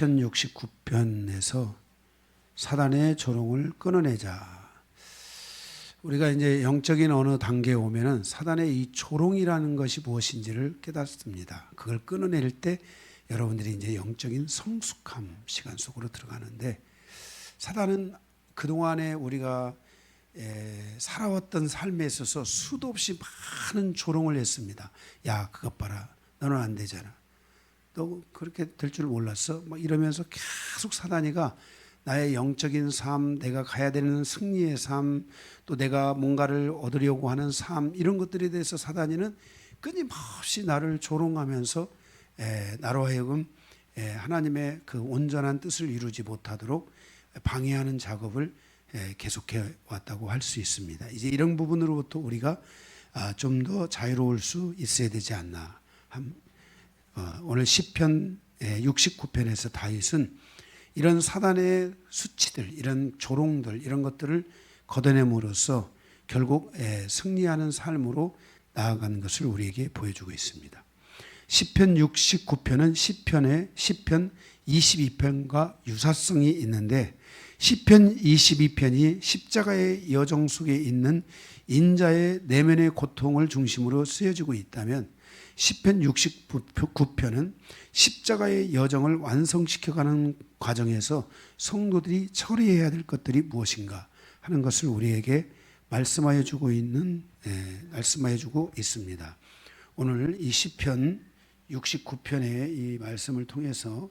시편 69편에서 사단의 조롱을 끊어내자. 우리가 이제 영적인 어느 단계에 오면은 사단의 이 조롱이라는 것이 무엇인지를 깨닫습니다. 그걸 끊어낼 때 여러분들이 이제 영적인 성숙함 시간 속으로 들어가는데, 사단은 그동안에 우리가 살아왔던 삶에 있어서 수도 없이 많은 조롱을 했습니다. 야, 그것 봐라. 너는 안 되잖아. 너 그렇게 될 줄 몰랐어? 막 이러면서 계속 사단이가 나의 영적인 삶, 내가 가야 되는 승리의 삶, 또 내가 뭔가를 얻으려고 하는 삶, 이런 것들에 대해서 사단이는 끊임없이 나를 조롱하면서 나로 하여금 하나님의 그 온전한 뜻을 이루지 못하도록 방해하는 작업을 계속해 왔다고 할 수 있습니다. 이제 이런 부분으로부터 우리가 좀 더 자유로울 수 있어야 되지 않나. 오늘 시편 69편에서 다윗은 이런 사단의 수치들, 이런 조롱들, 이런 것들을 걷어냄으로써 결국 승리하는 삶으로 나아가는 것을 우리에게 보여주고 있습니다. 시편 69편은 시편 22편과 유사성이 있는데, 시편 22편이 십자가의 여정 속에 있는 인자의 내면의 고통을 중심으로 쓰여지고 있다면, 시편 69편은 십자가의 여정을 완성시켜가는 과정에서 성도들이 처리해야 될 것들이 무엇인가 하는 것을 우리에게 말씀하여 주고 있습니다. 오늘 이 시편 69편의 이 말씀을 통해서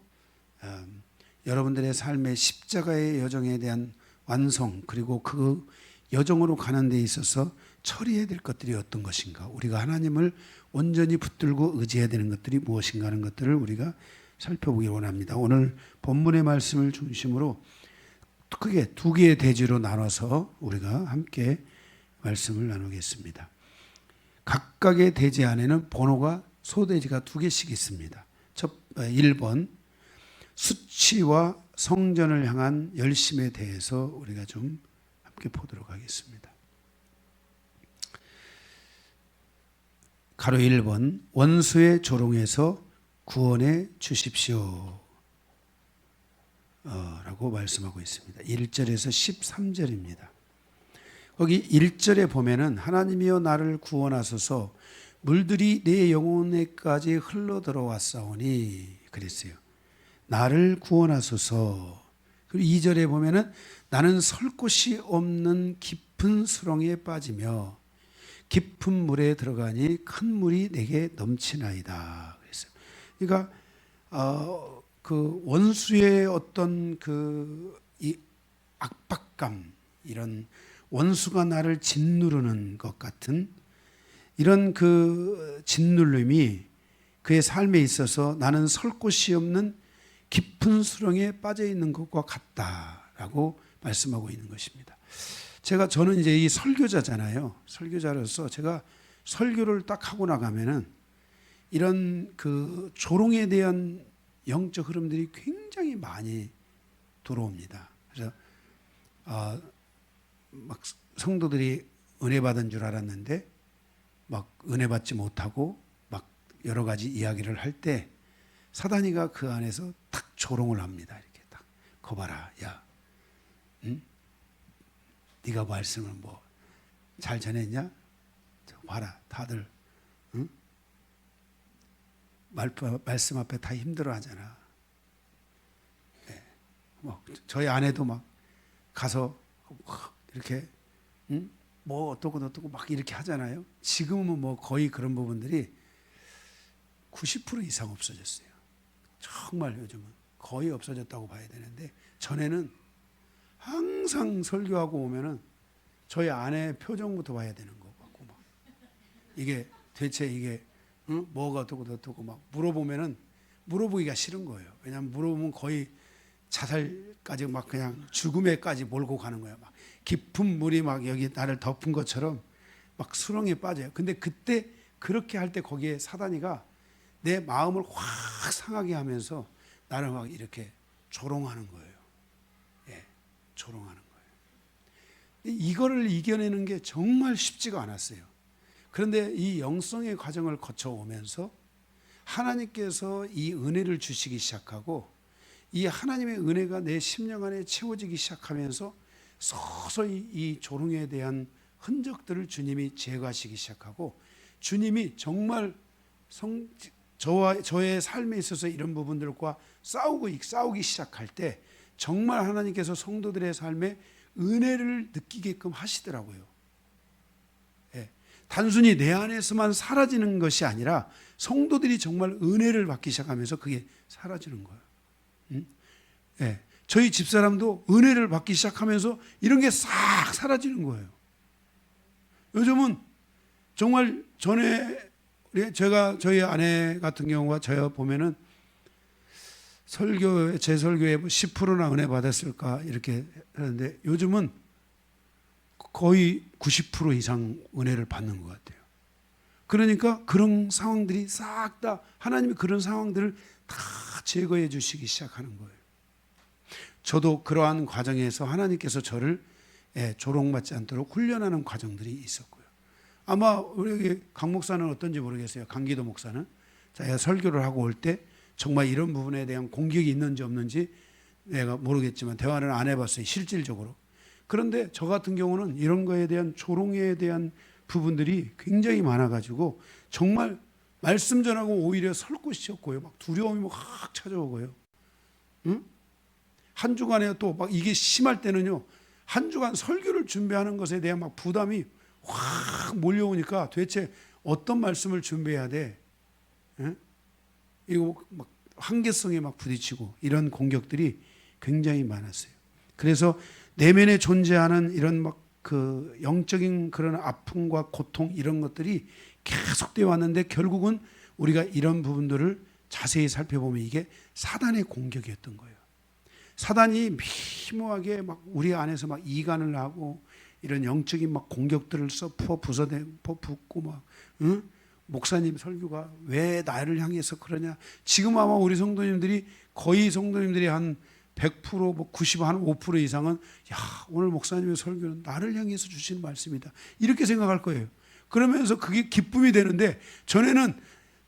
여러분들의 삶의 십자가의 여정에 대한 완성, 그리고 그 여정으로 가는 데 있어서 처리해야 될 것들이 어떤 것인가, 우리가 하나님을 온전히 붙들고 의지해야 되는 것들이 무엇인가 하는 것들을 우리가 살펴보기 원합니다. 오늘 본문의 말씀을 중심으로 크게 두 개의 대지로 나눠서 우리가 함께 말씀을 나누겠습니다. 각각의 대지 안에는 번호가 소대지가 두 개씩 있습니다. 1번 수치와 성전을 향한 열심에 대해서 우리가 좀 함께 보도록 하겠습니다. 가로 1번 원수의 조롱에서 구원해 주십시오 라고 말씀하고 있습니다. 1절에서 13절입니다. 거기 1절에 보면은 하나님이여 나를 구원하소서 물들이 내 영혼에까지 흘러 들어왔사오니 그랬어요. 나를 구원하소서. 그리고 2절에 보면은 나는 설 곳이 없는 깊은 수렁에 빠지며 깊은 물에 들어가니 큰 물이 내게 넘치나이다. 그랬어요. 그러니까 그 원수의 어떤 이 압박감, 이런 원수가 나를 짓누르는 것 같은 이런 그 짓눌림이 그의 삶에 있어서 나는 설 곳이 없는 깊은 수렁에 빠져 있는 것과 같다라고 말씀하고 있는 것입니다. 저는 이제 이 설교자잖아요. 설교자로서 제가 설교를 딱 하고 나가면은 이런 그 조롱에 대한 영적 흐름들이 굉장히 많이 들어옵니다. 그래서 막 성도들이 은혜 받은 줄 알았는데 막 은혜 받지 못하고 막 여러 가지 이야기를 할 때 사단이가 그 안에서 탁 조롱을 합니다. 이렇게 딱 거봐라, 야, 응? 네가 말씀을 뭐 잘 전했냐? 봐라, 다들 응? 말씀 앞에 다 힘들어하잖아. 네. 뭐 저희 아내도 막 가서 이렇게 응? 뭐 어떻고 막 이렇게 하잖아요. 지금은 뭐 거의 그런 부분들이 90% 이상 없어졌어요. 정말 요즘은 거의 없어졌다고 봐야 되는데, 전에는 항상 설교하고 오면은 저희 아내 표정부터 봐야 되는 거 같고, 막 이게 대체 이게 뭐가 어떻고 막 물어보면은 물어보기가 싫은 거예요. 왜냐하면 물어보면 거의 자살까지 막 그냥 죽음에까지 몰고 가는 거예요. 막 깊은 물이 막 여기 나를 덮은 것처럼 막 수렁에 빠져요. 근데 그때 그렇게 할 때 거기에 사단이가 내 마음을 확 상하게 하면서 나를 막 이렇게 조롱하는 거예요. 예, 조롱하는 거예요. 이거를 이겨내는 게 정말 쉽지가 않았어요. 그런데 이 영성의 과정을 거쳐오면서 하나님께서 이 은혜를 주시기 시작하고 이 하나님의 은혜가 내 심령 안에 채워지기 시작하면서 서서히 이 조롱에 대한 흔적들을 주님이 제거하시기 시작하고, 주님이 정말 저의 삶에 있어서 이런 부분들과 싸우기 시작할 때 정말 하나님께서 성도들의 삶에 은혜를 느끼게끔 하시더라고요. 예. 단순히 내 안에서만 사라지는 것이 아니라 성도들이 정말 은혜를 받기 시작하면서 그게 사라지는 거예요. 예. 저희 집사람도 은혜를 받기 시작하면서 이런 게 싹 사라지는 거예요. 요즘은 정말 전에 저희 아내 같은 경우가 저 보면은 제 설교에 10%나 은혜 받았을까 이렇게 하는데, 요즘은 거의 90% 이상 은혜를 받는 것 같아요. 그러니까 그런 상황들이 싹 다 하나님이 그런 상황들을 다 제거해 주시기 시작하는 거예요. 저도 그러한 과정에서 하나님께서 저를 조롱받지 않도록 훈련하는 과정들이 있었고요. 아마 우리 강 목사는 어떤지 모르겠어요. 강기도 목사는 자기가 설교를 하고 올 때 정말 이런 부분에 대한 공격이 있는지 없는지 내가 모르겠지만 대화는 안 해봤어요, 실질적으로. 그런데 저 같은 경우는 이런 거에 대한 조롱에 대한 부분들이 굉장히 많아가지고 정말 말씀 전하고 오히려 설 곳이 없고요. 막 두려움이 확 찾아오고요. 응? 한 주간에 또 막 이게 심할 때는요, 한 주간 설교를 준비하는 것에 대한 막 부담이 확 몰려오니까 도대체 어떤 말씀을 준비해야 돼? 예? 이거 막 한계성에 막 부딪히고 이런 공격들이 굉장히 많았어요. 그래서 내면에 존재하는 이런 막 그 영적인 그런 아픔과 고통 이런 것들이 계속되어 왔는데, 결국은 우리가 이런 부분들을 자세히 살펴보면 이게 사단의 공격이었던 거예요. 사단이 미묘하게 막 우리 안에서 막 이간을 하고 이런 영적인 막 공격들을 붓고 막, 응? 목사님 설교가 왜 나를 향해서 그러냐. 지금 아마 우리 성도님들이 거의 성도님들이 한 100%, 뭐 90, 한 5% 이상은 야, 오늘 목사님의 설교는 나를 향해서 주신 말씀이다, 이렇게 생각할 거예요. 그러면서 그게 기쁨이 되는데, 전에는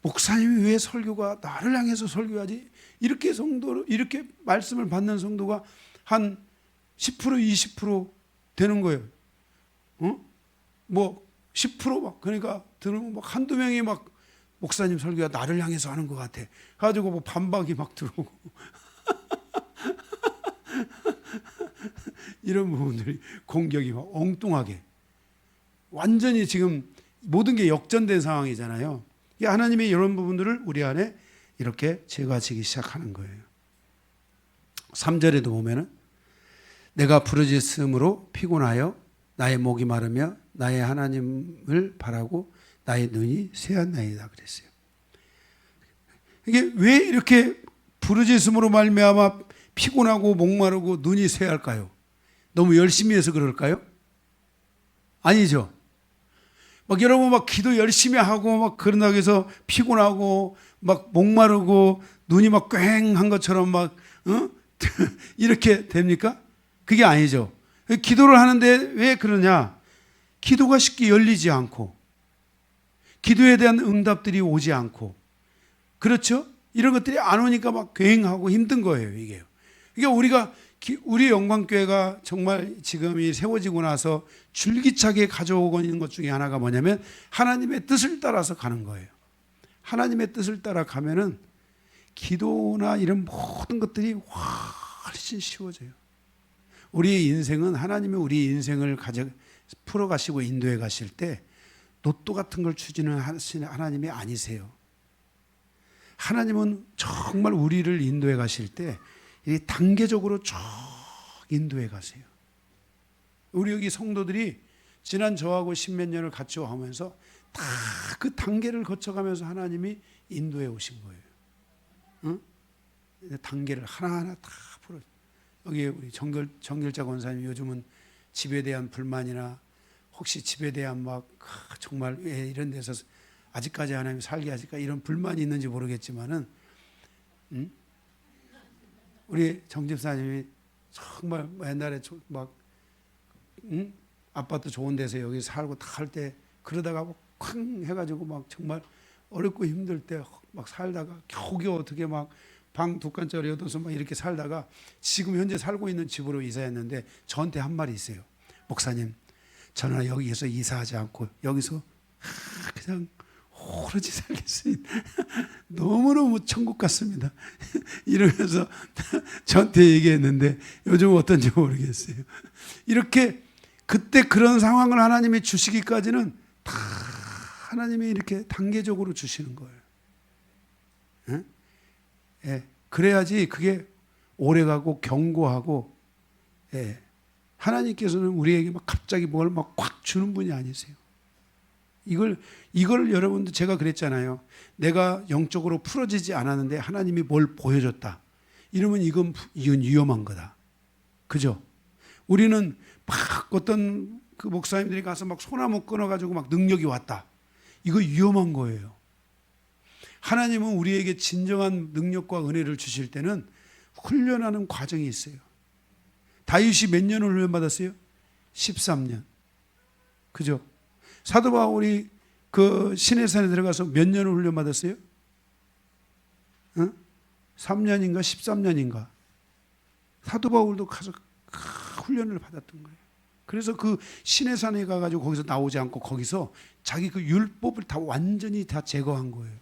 목사님이 왜 설교가 나를 향해서 설교하지? 이렇게 이렇게 말씀을 받는 성도가 한 10%, 20% 되는 거예요. 뭐 10% 그러니까 들으면 막 한두 명이 막 목사님 설교가 나를 향해서 하는 것 같아 가지고 뭐 반박이 막 들어오고 이런 부분들이 공격이 막 엉뚱하게 완전히 지금 모든 게 역전된 상황이잖아요. 하나님이 이런 부분들을 우리 안에 이렇게 제거하시기 시작하는 거예요. 3절에도 보면은 내가 부르짖음으로 피곤하여 나의 목이 마르며 나의 하나님을 바라고 나의 눈이 쇠하나이다 그랬어요. 이게 왜 이렇게 부르짖음으로 말미암아 피곤하고 목마르고 눈이 쇠할까요? 너무 열심히 해서 그럴까요? 아니죠. 막 여러분 막 기도 열심히 하고 막 그런다고 해서 피곤하고 막 목마르고 눈이 막 꽹한 것처럼 막 이렇게 됩니까? 그게 아니죠. 기도를 하는데 왜 그러냐? 기도가 쉽게 열리지 않고 기도에 대한 응답들이 오지 않고, 그렇죠? 이런 것들이 안 오니까 막 꽹하고 힘든 거예요, 이게요. 그러니까 우리 영광교회가 정말 지금 이 세워지고 나서 줄기차게 가져오고 있는 것 중에 하나가 뭐냐면 하나님의 뜻을 따라서 가는 거예요. 하나님의 뜻을 따라 가면은 기도나 이런 모든 것들이 훨씬 쉬워져요. 우리의 인생은 하나님이 우리 인생을 풀어가시고 인도해 가실 때 로또 같은 걸 추진하시는 하나님이 아니세요. 하나님은 정말 우리를 인도해 가실 때 단계적으로 쭉 인도해 가세요. 우리 여기 성도들이 지난 저하고 십몇 년을 같이 하면서 다 그 단계를 거쳐가면서 하나님이 인도해 오신 거예요. 응? 단계를 하나하나 다 풀어. 여기 우리 정결자 권사님 요즘은 집에 대한 불만이나 혹시 집에 대한 막 정말 왜 이런 데서 아직까지 하나님 살게 하실까 이런 불만이 있는지 모르겠지만은, 우리 정집사님이 정말 옛날에 막 아파트 좋은 데서 여기 살고 다 할 때 그러다가 쾅 해가지고 막 정말 어렵고 힘들 때 막 살다가 겨우겨우 어떻게 막 방 2칸짜리 얻어서 막 이렇게 살다가 지금 현재 살고 있는 집으로 이사했는데 저한테 한 말이 있어요. 목사님, 저는 여기에서 이사하지 않고 여기서 그냥 오로지 살겠습니다. 너무너무 천국 같습니다. 이러면서 저한테 얘기했는데 요즘 어떤지 모르겠어요. 이렇게 그때 그런 상황을 하나님이 주시기까지는 다 하나님이 이렇게 단계적으로 주시는 거예요. 예? 예. 그래야지 그게 오래가고 견고하고, 예. 하나님께서는 우리에게 막 갑자기 뭘 막 꽉 주는 분이 아니세요. 이걸 여러분들 제가 그랬잖아요. 내가 영적으로 풀어지지 않았는데 하나님이 뭘 보여줬다. 이러면 이건 위험한 거다. 그죠? 우리는 막 어떤 그 목사님들이 가서 막 소나무 끊어가지고 막 능력이 왔다. 이거 위험한 거예요. 하나님은 우리에게 진정한 능력과 은혜를 주실 때는 훈련하는 과정이 있어요. 다윗이 몇 년을 훈련받았어요? 13년. 그죠? 사도 바울이 그 시내산에 들어가서 몇 년을 훈련받았어요? 3년인가 13년인가? 사도 바울도 가서 훈련을 받았던 거예요. 그래서 그 시내산에 가가지고 거기서 나오지 않고 거기서 자기 그 율법을 다 완전히 다 제거한 거예요.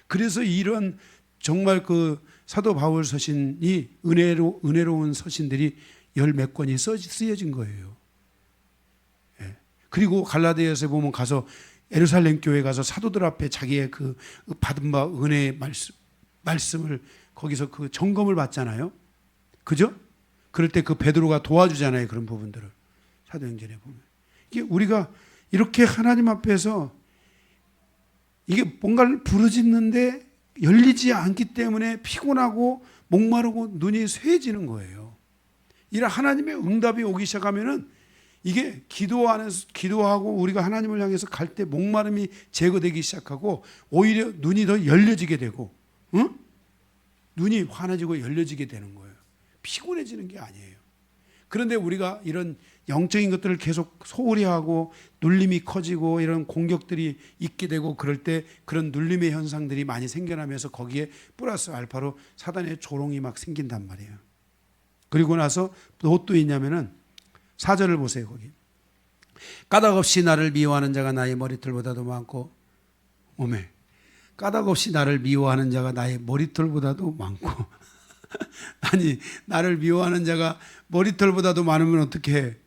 그래서 이런 정말 그 사도 바울 서신이 은혜로운 서신들이 열 몇 권이 쓰여진 거예요. 예. 그리고 갈라디아서에 보면 가서 예루살렘 교회 가서 사도들 앞에 자기의 그 받은 바 은혜의 말씀을 거기서 그 점검을 받잖아요. 그죠? 그럴 때 그 베드로가 도와주잖아요. 그런 부분들을 사도행전에 보면 이게 우리가 이렇게 하나님 앞에서 이게 뭔가를 부르짖는데 열리지 않기 때문에 피곤하고 목마르고 눈이 쇠해지는 거예요. 이런 하나님의 응답이 오기 시작하면은 이게 기도하고 우리가 하나님을 향해서 갈 때 목마름이 제거되기 시작하고 오히려 눈이 더 열려지게 되고, 응? 눈이 환해지고 열려지게 되는 거예요. 피곤해지는 게 아니에요. 그런데 우리가 이런 영적인 것들을 계속 소홀히 하고 눌림이 커지고 이런 공격들이 있게 되고 그럴 때 그런 눌림의 현상들이 많이 생겨나면서 거기에 플러스 알파로 사단의 조롱이 막 생긴단 말이에요. 그리고 나서 또 있냐면은 4절을 보세요. 거기 까닭 없이 나를 미워하는 자가 나의 머리털보다도 많고, 오메, 까닭 없이 나를 미워하는 자가 나의 머리털보다도 많고 아니 나를 미워하는 자가 머리털보다도 많으면 어떻게 해?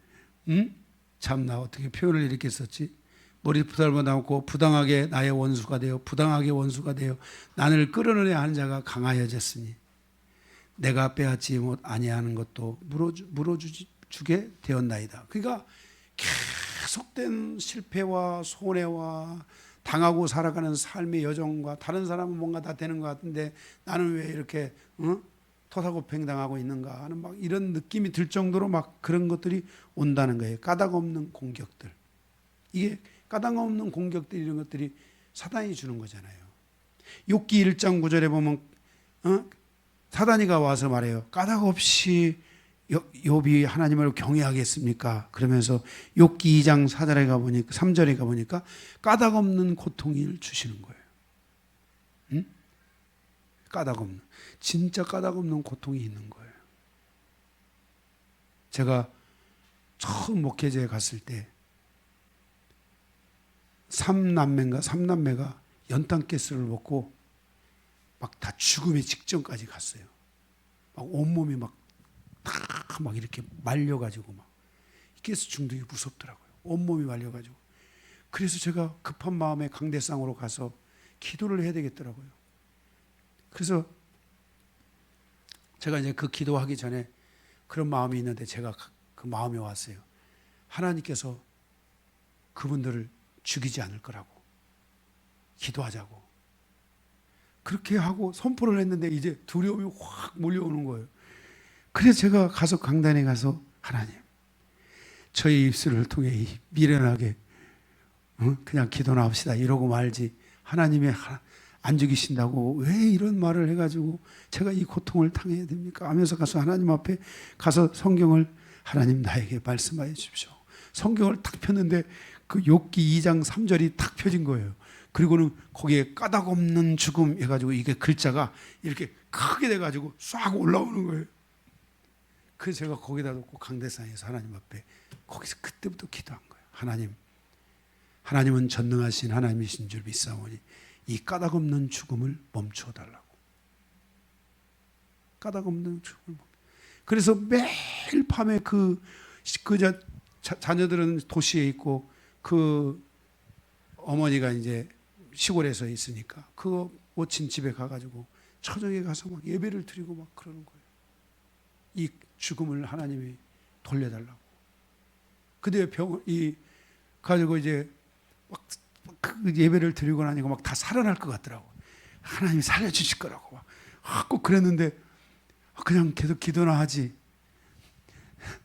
응? 참나 어떻게 표현을 이렇게 썼지? 머리털보다 많고 부당하게 나의 원수가 되어 부당하게 원수가 되어 나를 끌어내려 하는 자가 강하여졌으니 내가 빼앗지 아니하는 것도 물어주게 되었나이다. 그러니까 계속된 실패와 손해와 당하고 살아가는 삶의 여정과 다른 사람은 뭔가 다 되는 것 같은데 나는 왜 이렇게 토사구팽당하고 있는가 하는 막 이런 느낌이 들 정도로 막 그런 것들이 온다는 거예요. 까닭 없는 공격들. 이게 까닭 없는 공격들 이런 것들이 사단이 주는 거잖아요. 욥기 1장 9절에 보면 사단이가 와서 말해요. 까닭 없이 욥이 하나님을 경외하겠습니까? 그러면서 욥기 2장 4절에 가보니까 3절에 가보니까 까닭 없는 고통을 주시는 거예요. 응? 까닭 없는, 진짜 까닭 없는 고통이 있는 거예요. 제가 처음 목회제에 갔을 때 삼남매가 연탄가스를 먹고 막 다 죽음의 직전까지 갔어요. 막 온몸이 막 이렇게 말려가지고 막 가스 중독이 무섭더라고요. 온몸이 말려가지고. 그래서 제가 급한 마음에 강대상으로 가서 기도를 해야 되겠더라고요. 그래서 제가 이제 그 기도하기 전에 그런 마음이 있는데 제가 그 마음이 왔어요. 하나님께서 그분들을 죽이지 않을 거라고 기도하자고. 그렇게 하고 선포를 했는데 이제 두려움이 확 몰려오는 거예요. 그래서 제가 가서 강단에 가서 하나님, 저희 입술을 통해 미련하게 그냥 기도나 합시다 이러고 말지 하나님이 안 죽이신다고 왜 이런 말을 해가지고 제가 이 고통을 당해야 됩니까? 하면서 가서 하나님 앞에 가서 성경을 하나님 나에게 말씀하여 주십시오. 성경을 딱 폈는데 그 욥기 2장 3절이 딱 펴진 거예요. 그리고는 거기에 까닭 없는 죽음 해가지고 이게 글자가 이렇게 크게 돼가지고 싹 올라오는 거예요. 그래서 제가 거기다 놓고 강대상에서 하나님 앞에 거기서 그때부터 기도한 거예요. 하나님은 전능하신 하나님이신 줄 믿사오니 이 까닭없는 죽음을 멈춰 달라고. 까닭없는 죽음을. 그래서 매일 밤에 자녀들은 도시에 있고 그 어머니가 이제 시골에서 있으니까 그 모친 집에 가가지고 처정에 가서 막 예배를 드리고 막 그러는 거예요. 이 죽음을 하나님이 돌려달라고. 근데 가지고 이제 막 그 예배를 드리고 나니까 막 다 살아날 것 같더라고. 하나님이 살려주실 거라고 꼭 그랬는데 그냥 계속 기도나 하지.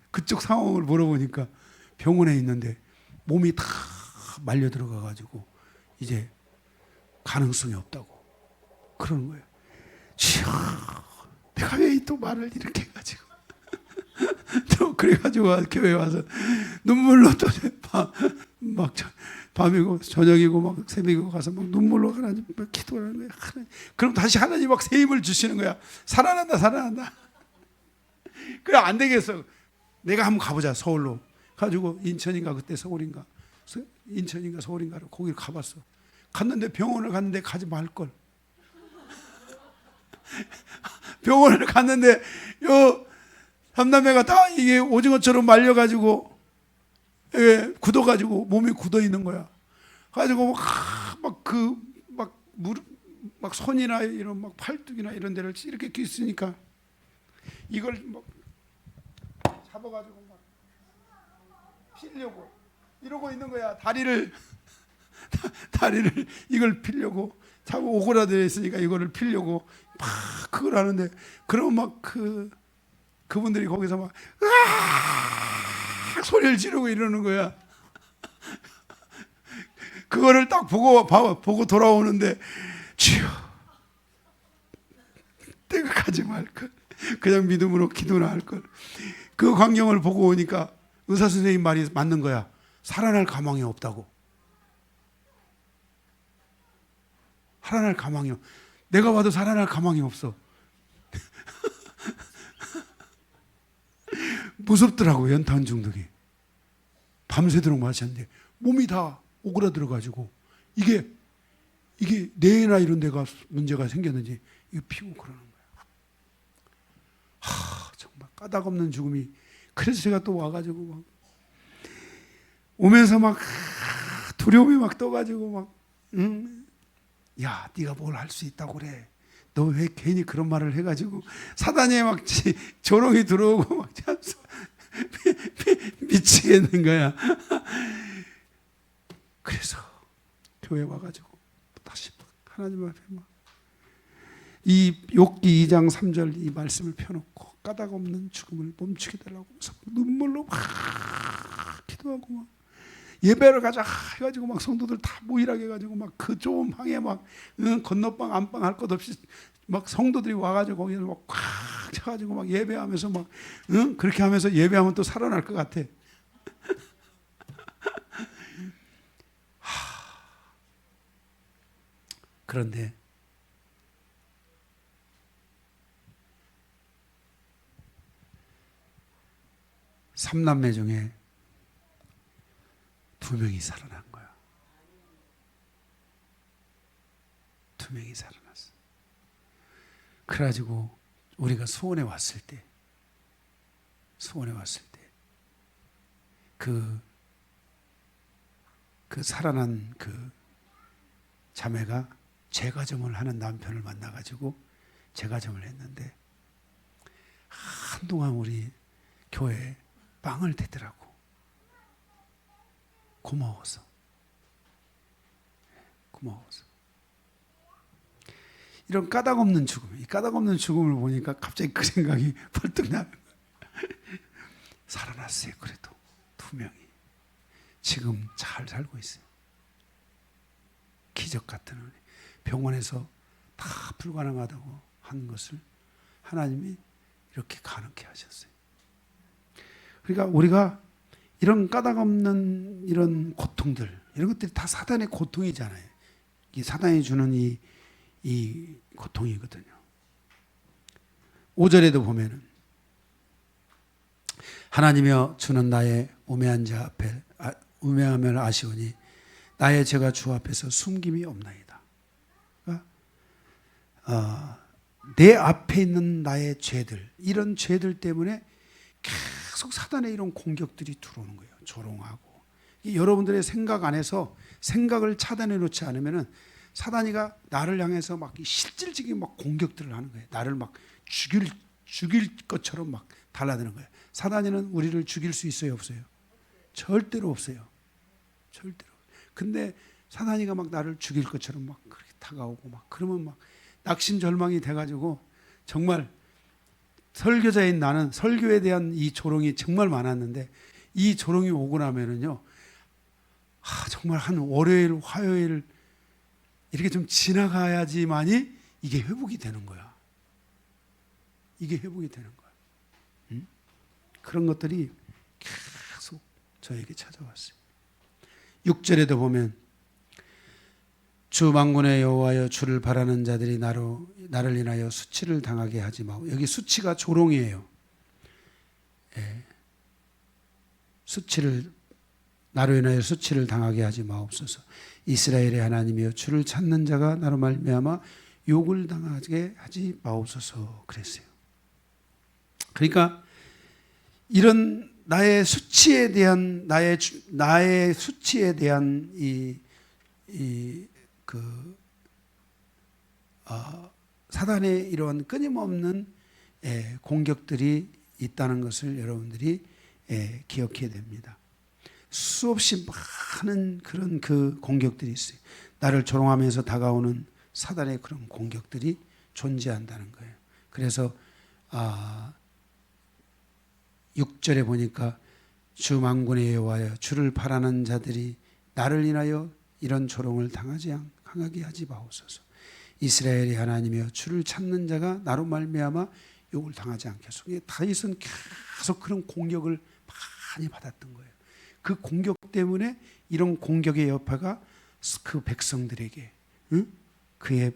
그쪽 상황을 물어보니까 병원에 있는데 몸이 다 말려 들어가가지고 이제 가능성이 없다고 그러는 거예요. 내가 왜 또 말을 이렇게 해가지고 또 그래가지고 교회 와서 눈물로 또 막 밤이고 저녁이고 막 새벽이고 가서 막 눈물로 하나님 기도하는 거야. 그럼 다시 하나님 막 새 힘을 주시는 거야. 살아난다. 그래 안 되겠어. 내가 한번 가보자. 서울로 가지고 인천인가 그때 서울인가 서울인가로 거기를 가봤어. 갔는데 병원을 갔는데 가지 말걸. 병원을 갔는데 요 삼남매가 다 이게 오징어처럼 말려가지고 굳어가지고 몸이 굳어 있는 거야. 가지고 막 손이나 이런 막 팔뚝이나 이런 데를 이렇게 끼쓰니까 이걸 막 잡아가지고 막 피려고 이러고 있는 거야. 다리를 이걸 피려고 자꾸 오그라져 있으니까 이거를 피려고 막 그걸 하는데 그러면 막 그분들이 거기서 막 으악 소리를 지르고 이러는 거야. 그거를 딱 보고 돌아오는데 주여 내가 가지 말걸. 그냥 믿음으로 기도나 할걸. 그 광경을 보고 오니까 의사 선생님 말이 맞는 거야. 살아날 가망이 없다고. 살아날 가망이 내가 봐도 살아날 가망이 없어. 무섭더라고. 연탄 중독이 밤새도록 마셨는데 몸이 다 오그라들어가지고 이게 뇌나 이런 데가 문제가 생겼는지 이거 피고 그러는 거야. 정말 까닭없는 죽음이. 그래서 제가 또 와가지고 막 오면서 막 두려움이 막 떠가지고 막 야, 네가 뭘 할 수 있다고 그래. 너 왜 괜히 그런 말을 해가지고 사단에 막 조롱이 들어오고 막 미치겠는 거야. 그래서 교회 와가지고 다시 하나님 앞에 이 욥기 2장 3절 이 말씀을 펴놓고 까닭없는 죽음을 멈추게 달라고 눈물로 막 기도하고 막 예배를 가자 해가지고 막 성도들 다 모이라게 해가지고 막 그 좁은 방에 막 건너방 안방 할 것 없이 막 성도들이 와가지고 거기서 막 꽉 차가지고 막 예배하면서 막 그렇게 하면서 예배하면 또 살아날 것 같아. 그런데 삼남매 중에 2명이 살아난 거야. 2명이 살아났어. 그래가지고 우리가 수원에 왔을 때 그 살아난 그 자매가 재가정을 하는 남편을 만나가지고 재가정을 했는데 한동안 우리 교회에 빵을 대더라고. 고마워서. 이런 까닭없는 죽음, 이 까닭없는 죽음을 보니까 갑자기 그 생각이 벌떡 나는 거야. 살아났어요. 그래도 2명이 지금 잘 살고 있어요. 기적 같은 은혜. 병원에서 다 불가능하다고 한 것을 하나님이 이렇게 가능케 하셨어요. 그러니까 우리가 이런 까닭없는 이런 고통들, 이런 것들이 다 사단의 고통이잖아요. 이 사단이 주는 이 고통이거든요. 5절에도 보면은 하나님이여 주는 나의 우매한 자 앞에 우매함을 아시오니 나의 죄가 주 앞에서 숨김이 없나이다. 내 앞에 있는 나의 죄들, 이런 죄들 때문에 계속 사단의 이런 공격들이 들어오는 거예요. 조롱하고. 여러분들의 생각 안에서 생각을 차단해 놓지 않으면은 사단이가 나를 향해서 막 실질적인 막 공격들을 하는 거예요. 나를 막 죽일 것처럼 막 달라드는 거예요. 사단이는 우리를 죽일 수 있어요, 없어요? 절대로 없어요. 절대로. 근데 사단이가 막 나를 죽일 것처럼 막 그렇게 다가오고 막 그러면 막 낙심절망이 돼가지고 정말 설교자인 나는 설교에 대한 이 조롱이 정말 많았는데 이 조롱이 오고 나면은요, 정말 한 월요일, 화요일 이렇게 좀 지나가야지만이 이게 회복이 되는 거야. 이게 회복이 되는 거야. 응? 그런 것들이 계속 저에게 찾아왔어요. 6절에도 보면 주 만군의 여호와여 주를 바라는 자들이 나를 인하여 수치를 당하게 하지 마오. 여기 수치가 조롱이에요. 예. 나로 인하여 수치를 당하게 하지 마옵소서. 이스라엘의 하나님이여 주를 찾는 자가 나로 말미암아 욕을 당하게 하지 마옵소서 그랬어요. 그러니까 이런 나의 수치에 대한 사단의 이러한 끊임없는 공격들이 있다는 것을 여러분들이 기억해야 됩니다. 수없이 많은 그런 그 공격들이 있어요. 나를 조롱하면서 다가오는 사단의 그런 공격들이 존재한다는 거예요. 그래서 6절에 보니까 주 만군의 여호와여 주를 바라는 자들이 나를 인하여 이런 조롱을 당하게 하지 마옵소서. 이스라엘의 하나님이여 주를 찾는 자가 나로 말미암아 욕을 당하지 않게 하소서. 다윗은 계속 그런 공격을 많이 받았던 거예요. 그 공격 때문에 이런 공격의 여파가 그 백성들에게, 그의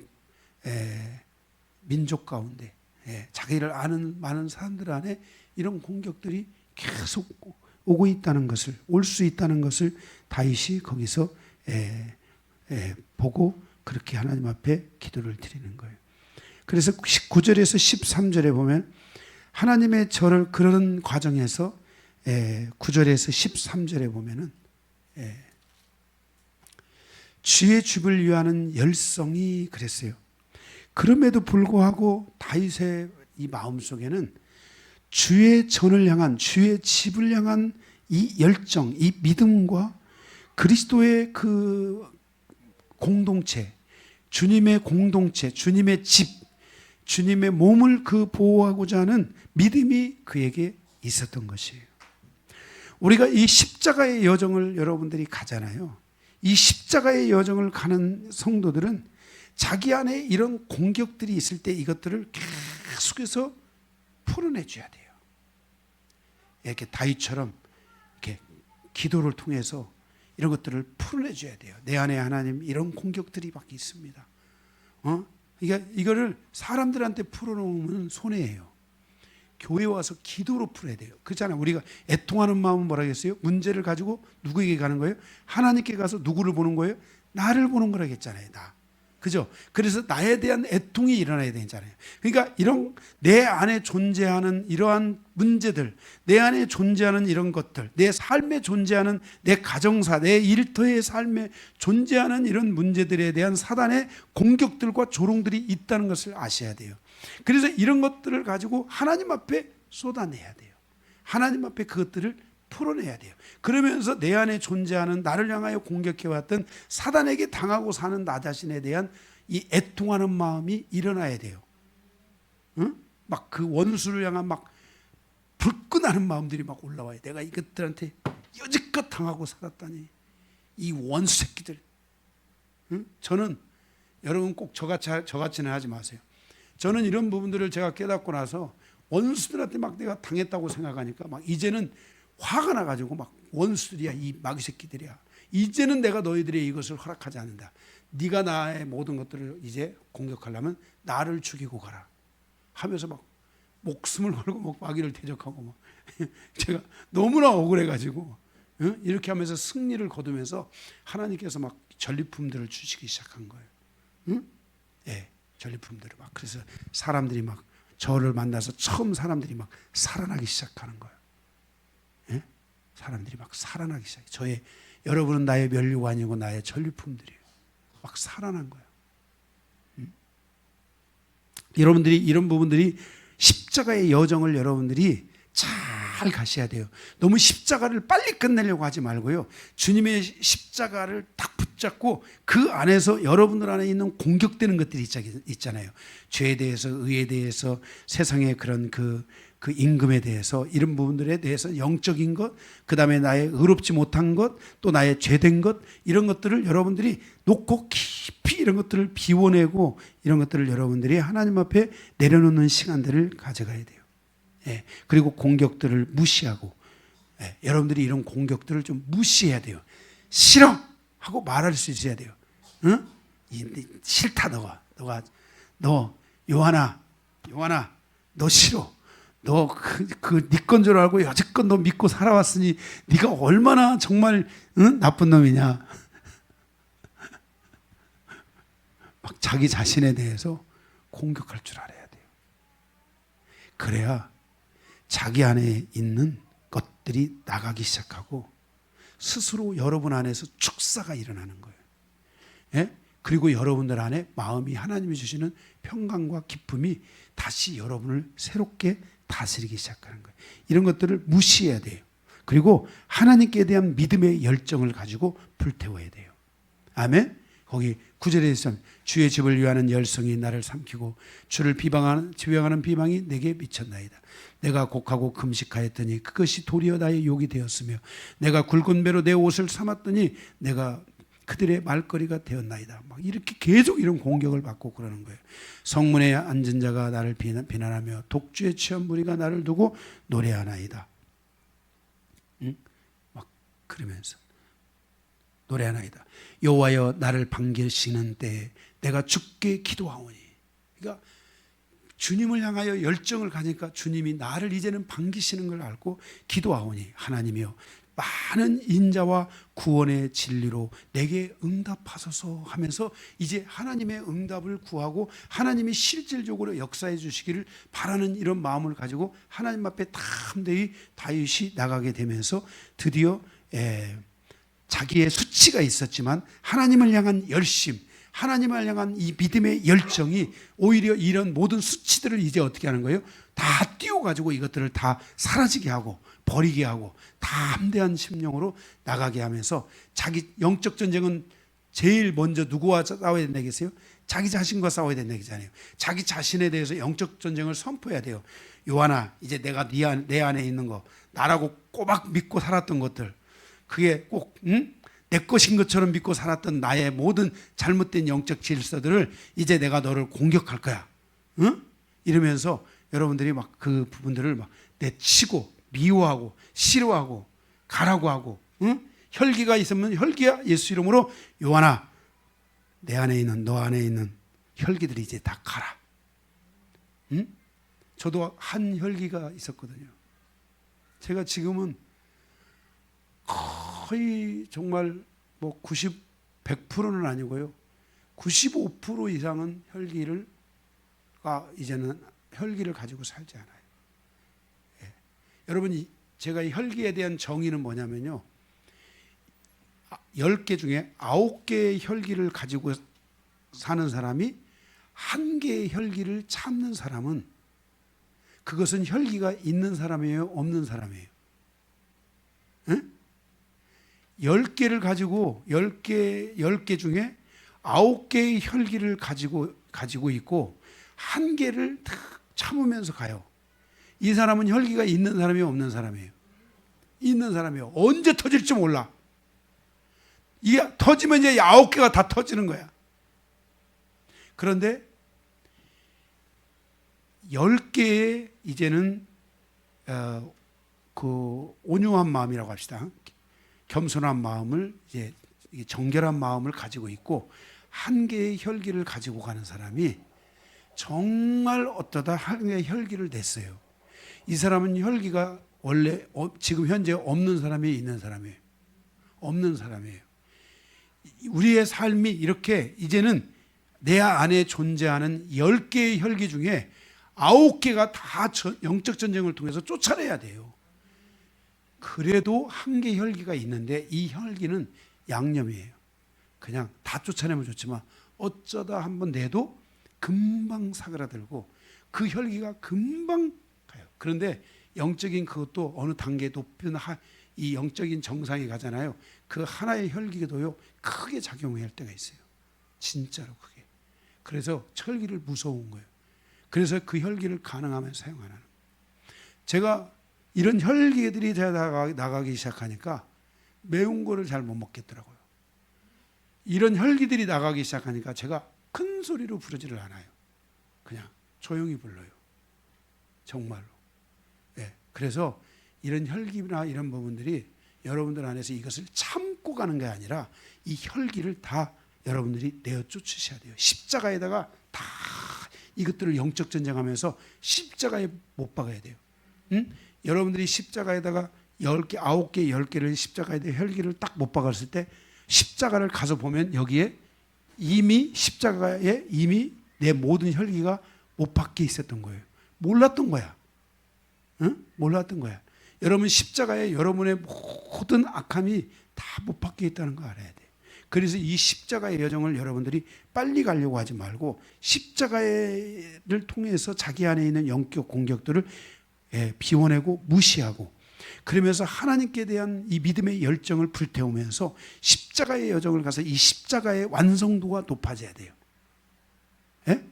민족 가운데, 자기를 아는 많은 사람들 안에 이런 공격들이 계속 오고 있다는 것을, 올 수 있다는 것을 다윗이 거기서 보고 그렇게 하나님 앞에 기도를 드리는 거예요. 그래서 9절에서 13절에 보면 하나님의 저를 그런 과정에서 9절에서 13절에 보면은 주의 집을 위하는 열성이 그랬어요. 그럼에도 불구하고 다윗의 이 마음속에는 주의 전을 향한, 주의 집을 향한 이 열정, 이 믿음과 그리스도의 그 공동체, 주님의 공동체, 주님의 집, 주님의 몸을 그 보호하고자 하는 믿음이 그에게 있었던 것이에요. 우리가 이 십자가의 여정을 여러분들이 가잖아요. 이 십자가의 여정을 가는 성도들은 자기 안에 이런 공격들이 있을 때 이것들을 계속해서 풀어내줘야 돼요. 이렇게 다윗처럼 이렇게 기도를 통해서 이런 것들을 풀어내줘야 돼요. 내 안에 하나님 이런 공격들이 막 있습니다. 그러니까 이거를 사람들한테 풀어놓으면 손해예요. 교회 와서 기도로 풀어야 돼요. 그렇잖아요. 우리가 애통하는 마음은 뭐라 했어요? 문제를 가지고 누구에게 가는 거예요? 하나님께 가서 누구를 보는 거예요? 나를 보는 거라고 했잖아요. 나. 그죠? 그래서 나에 대한 애통이 일어나야 되잖아요. 그러니까 이런 내 안에 존재하는 이러한 문제들, 내 안에 존재하는 이런 것들, 내 삶에 존재하는 내 가정사, 내 일터의 삶에 존재하는 이런 문제들에 대한 사단의 공격들과 조롱들이 있다는 것을 아셔야 돼요. 그래서 이런 것들을 가지고 하나님 앞에 쏟아내야 돼요. 하나님 앞에 그것들을 풀어내야 돼요. 그러면서 내 안에 존재하는 나를 향하여 공격해왔던 사단에게 당하고 사는 나 자신에 대한 이 애통하는 마음이 일어나야 돼요. 막 그 원수를 향한 막 불끈하는 마음들이 막 올라와요. 내가 이것들한테 여지껏 당하고 살았다니 이 원수 새끼들. 저는 여러분 꼭 저같이는 하지 마세요. 저는 이런 부분들을 제가 깨닫고 나서 원수들한테 막 내가 당했다고 생각하니까 막 이제는 화가 나가지고 막 원수들이야, 이 마귀 새끼들이야. 이제는 내가 너희들의 이것을 허락하지 않는다. 네가 나의 모든 것들을 이제 공격하려면 나를 죽이고 가라 하면서 막 목숨을 걸고 막 마귀를 대적하고 막 제가 너무나 억울해가지고 이렇게 하면서 승리를 거두면서 하나님께서 막 전리품들을 주시기 시작한 거예요. 예, 전리품들을 막. 그래서 사람들이 막 저를 만나서 처음 사람들이 막 살아나기 시작하는 거예요. 예? 사람들이 막 살아나기 시작해요. 여러분은 나의 면류관이고 나의 전리품들이에요. 막 살아난 거예요. 여러분들이 이런 부분들이 십자가의 여정을 여러분들이 잘 가셔야 돼요. 너무 십자가를 빨리 끝내려고 하지 말고요. 주님의 십자가를 딱 붙잡고 그 안에서 여러분들 안에 있는 공격되는 것들이 있잖아요. 죄에 대해서, 의에 대해서, 세상의 그런 그 임금에 대해서, 이런 부분들에 대해서 영적인 것, 그 다음에 나의 의롭지 못한 것, 또 나의 죄된 것, 이런 것들을 여러분들이 놓고 깊이 이런 것들을 비워내고 이런 것들을 여러분들이 하나님 앞에 내려놓는 시간들을 가져가야 돼요. 예, 그리고 공격들을 무시하고, 예, 여러분들이 이런 공격들을 좀 무시해야 돼요. 싫어! 하고 말할 수 있어야 돼요. 응? 싫다, 너, 요한아, 너 싫어. 너 네 건 줄 알고 여지껏 너 믿고 살아왔으니 네가 얼마나 정말 나쁜 놈이냐. 막 자기 자신에 대해서 공격할 줄 알아야 돼요. 그래야 자기 안에 있는 것들이 나가기 시작하고 스스로 여러분 안에서 축사가 일어나는 거예요. 예? 그리고 여러분들 안에 마음이 하나님이 주시는 평강과 기쁨이 다시 여러분을 새롭게 다스리기 시작하는 거예요. 이런 것들을 무시해야 돼요. 그리고 하나님께 대한 믿음의 열정을 가지고 불태워야 돼요. 아멘. 거기 9절에 있으면 주의 집을 위하는 열성이 나를 삼키고 주를 비방하는 비방이 내게 미쳤나이다. 내가 곡하고 금식하였더니 그것이 도리어 나의 욕이 되었으며 내가 굵은 배로 내 옷을 삼았더니 내가 그들의 말거리가 되었나이다. 막 이렇게 계속 이런 공격을 받고 그러는 거예요. 성문에 앉은 자가 나를 비난하며 독주에 취한 무리가 나를 두고 노래하나이다. 막 그러면서 노래하나이다. 여호와여 나를 반기시는 때에 내가 주께 기도하오니. 그러니까 주님을 향하여 열정을 가니까 주님이 나를 이제는 반기시는 걸 알고 기도하오니 하나님이여 많은 인자와 구원의 진리로 내게 응답하소서 하면서 이제 하나님의 응답을 구하고 하나님이 실질적으로 역사해 주시기를 바라는 이런 마음을 가지고 하나님 앞에 담대히 다윗이 나가게 되면서 드디어 자기의 수치가 있었지만 하나님을 향한 열심, 하나님을 향한 이 믿음의 열정이 오히려 이런 모든 수치들을 이제 어떻게 하는 거예요? 다 띄워가지고 이것들을 다 사라지게 하고 버리게 하고 담대한 심령으로 나가게 하면서 자기 영적 전쟁은 제일 먼저 누구와 싸워야 된다 겠어요? 자기 자신과 싸워야 된다 잖아요. 자기 자신에 대해서 영적 전쟁을 선포해야 돼요. 요한아, 이제 내가 내 안에 있는 거, 나라고 꼬박 믿고 살았던 것들, 그게 꼭 내 것인 것처럼 믿고 살았던 나의 모든 잘못된 영적 질서들을 이제 내가 너를 공격할 거야. 이러면서 여러분들이 막 그 부분들을 막 내치고 미워하고 싫어하고 가라고 하고, 혈기가 있으면 혈기야 예수 이름으로 요한아 내 안에 있는 너 안에 있는 혈기들이 이제 다 가라. 저도 한 혈기가 있었거든요. 제가 지금은 거의 정말 뭐 100%는 아니고요. 95% 이상은 이제는 혈기를 가지고 살지 않아요. 예. 여러분, 제가 이 혈기에 대한 정의는 뭐냐면요. 10개 중에 9개의 혈기를 가지고 사는 사람이 1개의 혈기를 참는 사람은 그것은 혈기가 있는 사람이에요? 없는 사람이에요? 응? 10개를 가지고 10개 중에 9개의 혈기를 가지고 있고 1개를 다 참으면서 가요. 이 사람은 혈기가 있는 사람이에요? 없는 사람이에요? 있는 사람이에요. 언제 터질지 몰라. 이게 터지면 이제 9개가 다 터지는 거야. 그런데 10개의 이제는 그 온유한 마음이라고 합시다. 겸손한 마음을, 이제 정결한 마음을 가지고 있고 1개의 혈기를 가지고 가는 사람이 정말 어쩌다 하나님의 혈기를 냈어요. 이 사람은 혈기가 원래 지금 현재 없는 사람이 있는 사람이에요. 없는 사람이에요. 우리의 삶이 이렇게 이제는 내 안에 존재하는 10개의 혈기 중에 9개가 다 영적 전쟁을 통해서 쫓아내야 돼요. 그래도 한 개 혈기가 있는데 이 혈기는 양념이에요. 그냥 다 쫓아내면 좋지만 어쩌다 한번 내도 금방 사그라들고 그 혈기가 금방 가요. 그런데 영적인 그것도 어느 단계 높은 이 영적인 정상에 가잖아요. 그 하나의 혈기도요 크게 작용할 때가 있어요. 진짜로 크게. 그래서 혈기를 무서운 거예요. 그래서 그 혈기를 가능하면 사용하는. 제가 이런 혈기들이 나가기 시작하니까 매운 거를 잘 못 먹겠더라고요. 이런 혈기들이 나가기 시작하니까 제가 큰 소리로 부르지를 않아요. 그냥 조용히 불러요. 정말로. 네. 그래서 이런 혈기나 이런 부분들이 여러분들 안에서 이것을 참고 가는 게 아니라 이 혈기를 다 여러분들이 내어 쫓으셔야 돼요. 십자가에다가 다 이것들을 영적 전쟁하면서 십자가에 못 박아야 돼요. 응? 여러분들이 십자가에다가 10개, 9개, 10개를 십자가에 혈기를 딱 못 박았을 때 십자가를 가서 보면 여기에 이미 십자가에 이미 내 모든 혈기가 못 박혀 있었던 거예요. 몰랐던 거야. 응? 몰랐던 거야. 여러분 십자가에 여러분의 모든 악함이 다 못 박혀 있다는 거 알아야 돼. 그래서 이 십자가의 여정을 여러분들이 빨리 가려고 하지 말고 십자가를 통해서 자기 안에 있는 영적 공격들을 비워내고 무시하고 그러면서 하나님께 대한 이 믿음의 열정을 불태우면서 십자가의 여정을 가서 이 십자가의 완성도가 높아져야 돼요. 예?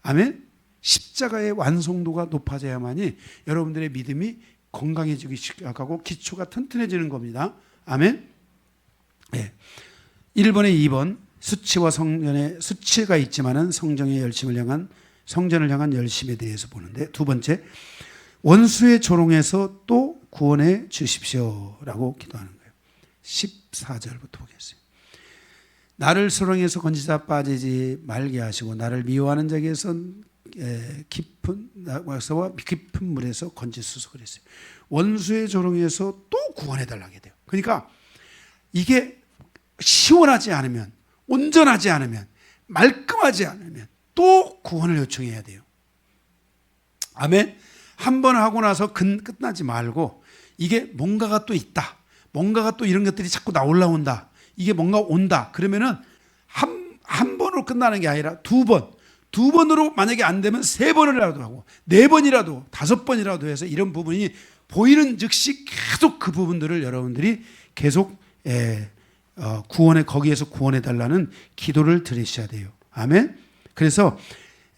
아멘? 십자가의 완성도가 높아져야만이 여러분들의 믿음이 건강해지기 시작하고 기초가 튼튼해지는 겁니다. 아멘? 예. 1번에 2번 수치와 성전에 수치가 있지만은 성전의 성전을 향한 열심에 대해서 보는데 두 번째 원수의 조롱에서 또 구원해 주십시오라고 기도하는 거예요. 14절부터 보겠어요. 나를 수렁에서 건지자 빠지지 말게 하시고 나를 미워하는 자에게서 깊은 물에서 건지소서 그랬어요. 원수의 조롱에서 또 구원해 달라게 돼요. 그러니까 이게 시원하지 않으면 온전하지 않으면 말끔하지 않으면 또 구원을 요청해야 돼요. 아멘. 한 번 하고 나서 끝나지 말고 이게 뭔가가 또 있다. 뭔가가 또 이런 것들이 자꾸 올라온다. 이게 뭔가 온다. 그러면은 한 번으로 끝나는 게 아니라 두 번으로 만약에 안 되면 3번이라도 하고 4번이라도 5번이라도 해서 이런 부분이 보이는 즉시 계속 그 부분들을 여러분들이 계속 거기에서 구원해 달라는 기도를 드리셔야 돼요. 아멘. 그래서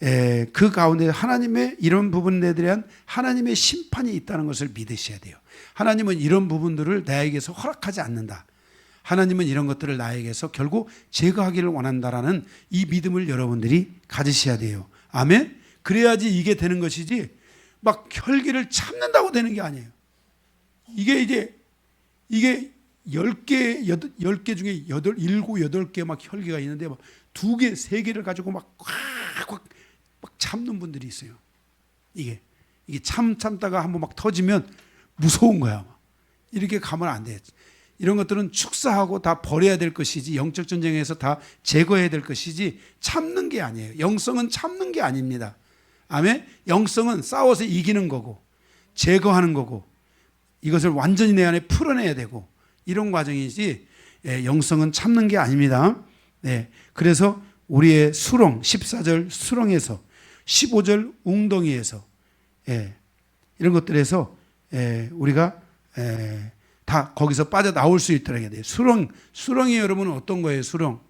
그 가운데 하나님의 이런 부분에 대한 하나님의 심판이 있다는 것을 믿으셔야 돼요. 하나님은 이런 부분들을 나에게서 허락하지 않는다. 하나님은 이런 것들을 나에게서 결국 제거하기를 원한다라는 이 믿음을 여러분들이 가지셔야 돼요. 아멘. 그래야지 이게 되는 것이지 막 혈기를 참는다고 되는 게 아니에요. 이게 10개 중에 7, 8개 막 혈기가 있는데 막 2개, 3개를 가지고 막 참는 분들이 있어요. 이게 참다가 한번 막 터지면 무서운 거야. 이렇게 가면 안 돼. 이런 것들은 축사하고 다 버려야 될 것이지 영적 전쟁에서 다 제거해야 될 것이지 참는 게 아니에요. 영성은 참는 게 아닙니다. 아멘. 영성은 싸워서 이기는 거고 제거하는 거고 이것을 완전히 내 안에 풀어내야 되고 이런 과정이지 영성은 참는 게 아닙니다. 네. 그래서 우리의 수렁 14절 수렁에서 15절 웅덩이에서 이런 것들에서 우리가 다 거기서 빠져나올 수 있도록 해야 돼요. 수렁이 여러분은 어떤 거예요? 수렁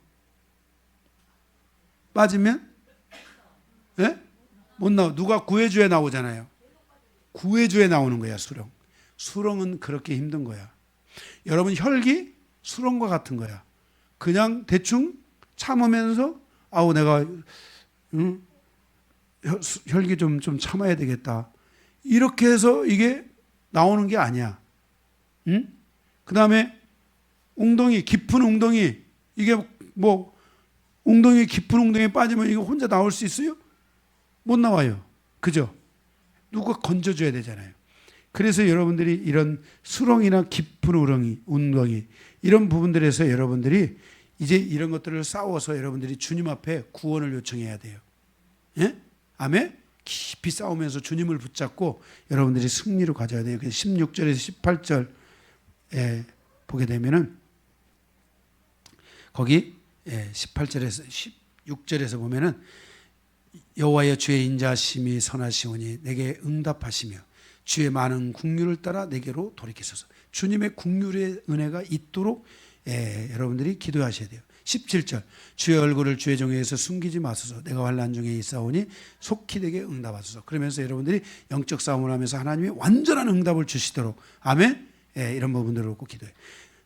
빠지면 못 나와. 누가 구해주에 나오잖아요. 구해주에 나오는 거야. 수렁은 그렇게 힘든 거야. 여러분 혈기 수렁과 같은 거야. 그냥 대충 참으면서 내가 혈기 좀 참아야 되겠다. 이렇게 해서 이게 나오는 게 아니야. 응? 그 다음에 깊은 웅덩이 이게 뭐 깊은 웅덩이에 빠지면 이거 혼자 나올 수 있어요? 못 나와요. 그죠? 누가 건져줘야 되잖아요. 그래서 여러분들이 이런 수렁이나 깊은 운동이 이런 부분들에서 여러분들이 이제 이런 것들을 싸워서 여러분들이 주님 앞에 구원을 요청해야 돼요. 예? 아멘? 깊이 싸우면서 주님을 붙잡고 여러분들이 승리를 가져야 돼요. 16절에서 18절에 보게 되면은 거기 18절에서 16절에서 보면은 여호와여 주의 인자하심이 선하시오니 내게 응답하시며 주의 많은 긍휼을 따라 내게로 돌이키소서. 주님의 긍휼의 은혜가 있도록 여러분들이 기도하셔야 돼요. 17절 주의 얼굴을 주의 종에게서 숨기지 마소서. 내가 환난 중에 있사오니 속히 내게 응답하소서. 그러면서 여러분들이 영적 싸움을 하면서 하나님이 완전한 응답을 주시도록 아멘. 이런 부분들을 놓고 기도해요.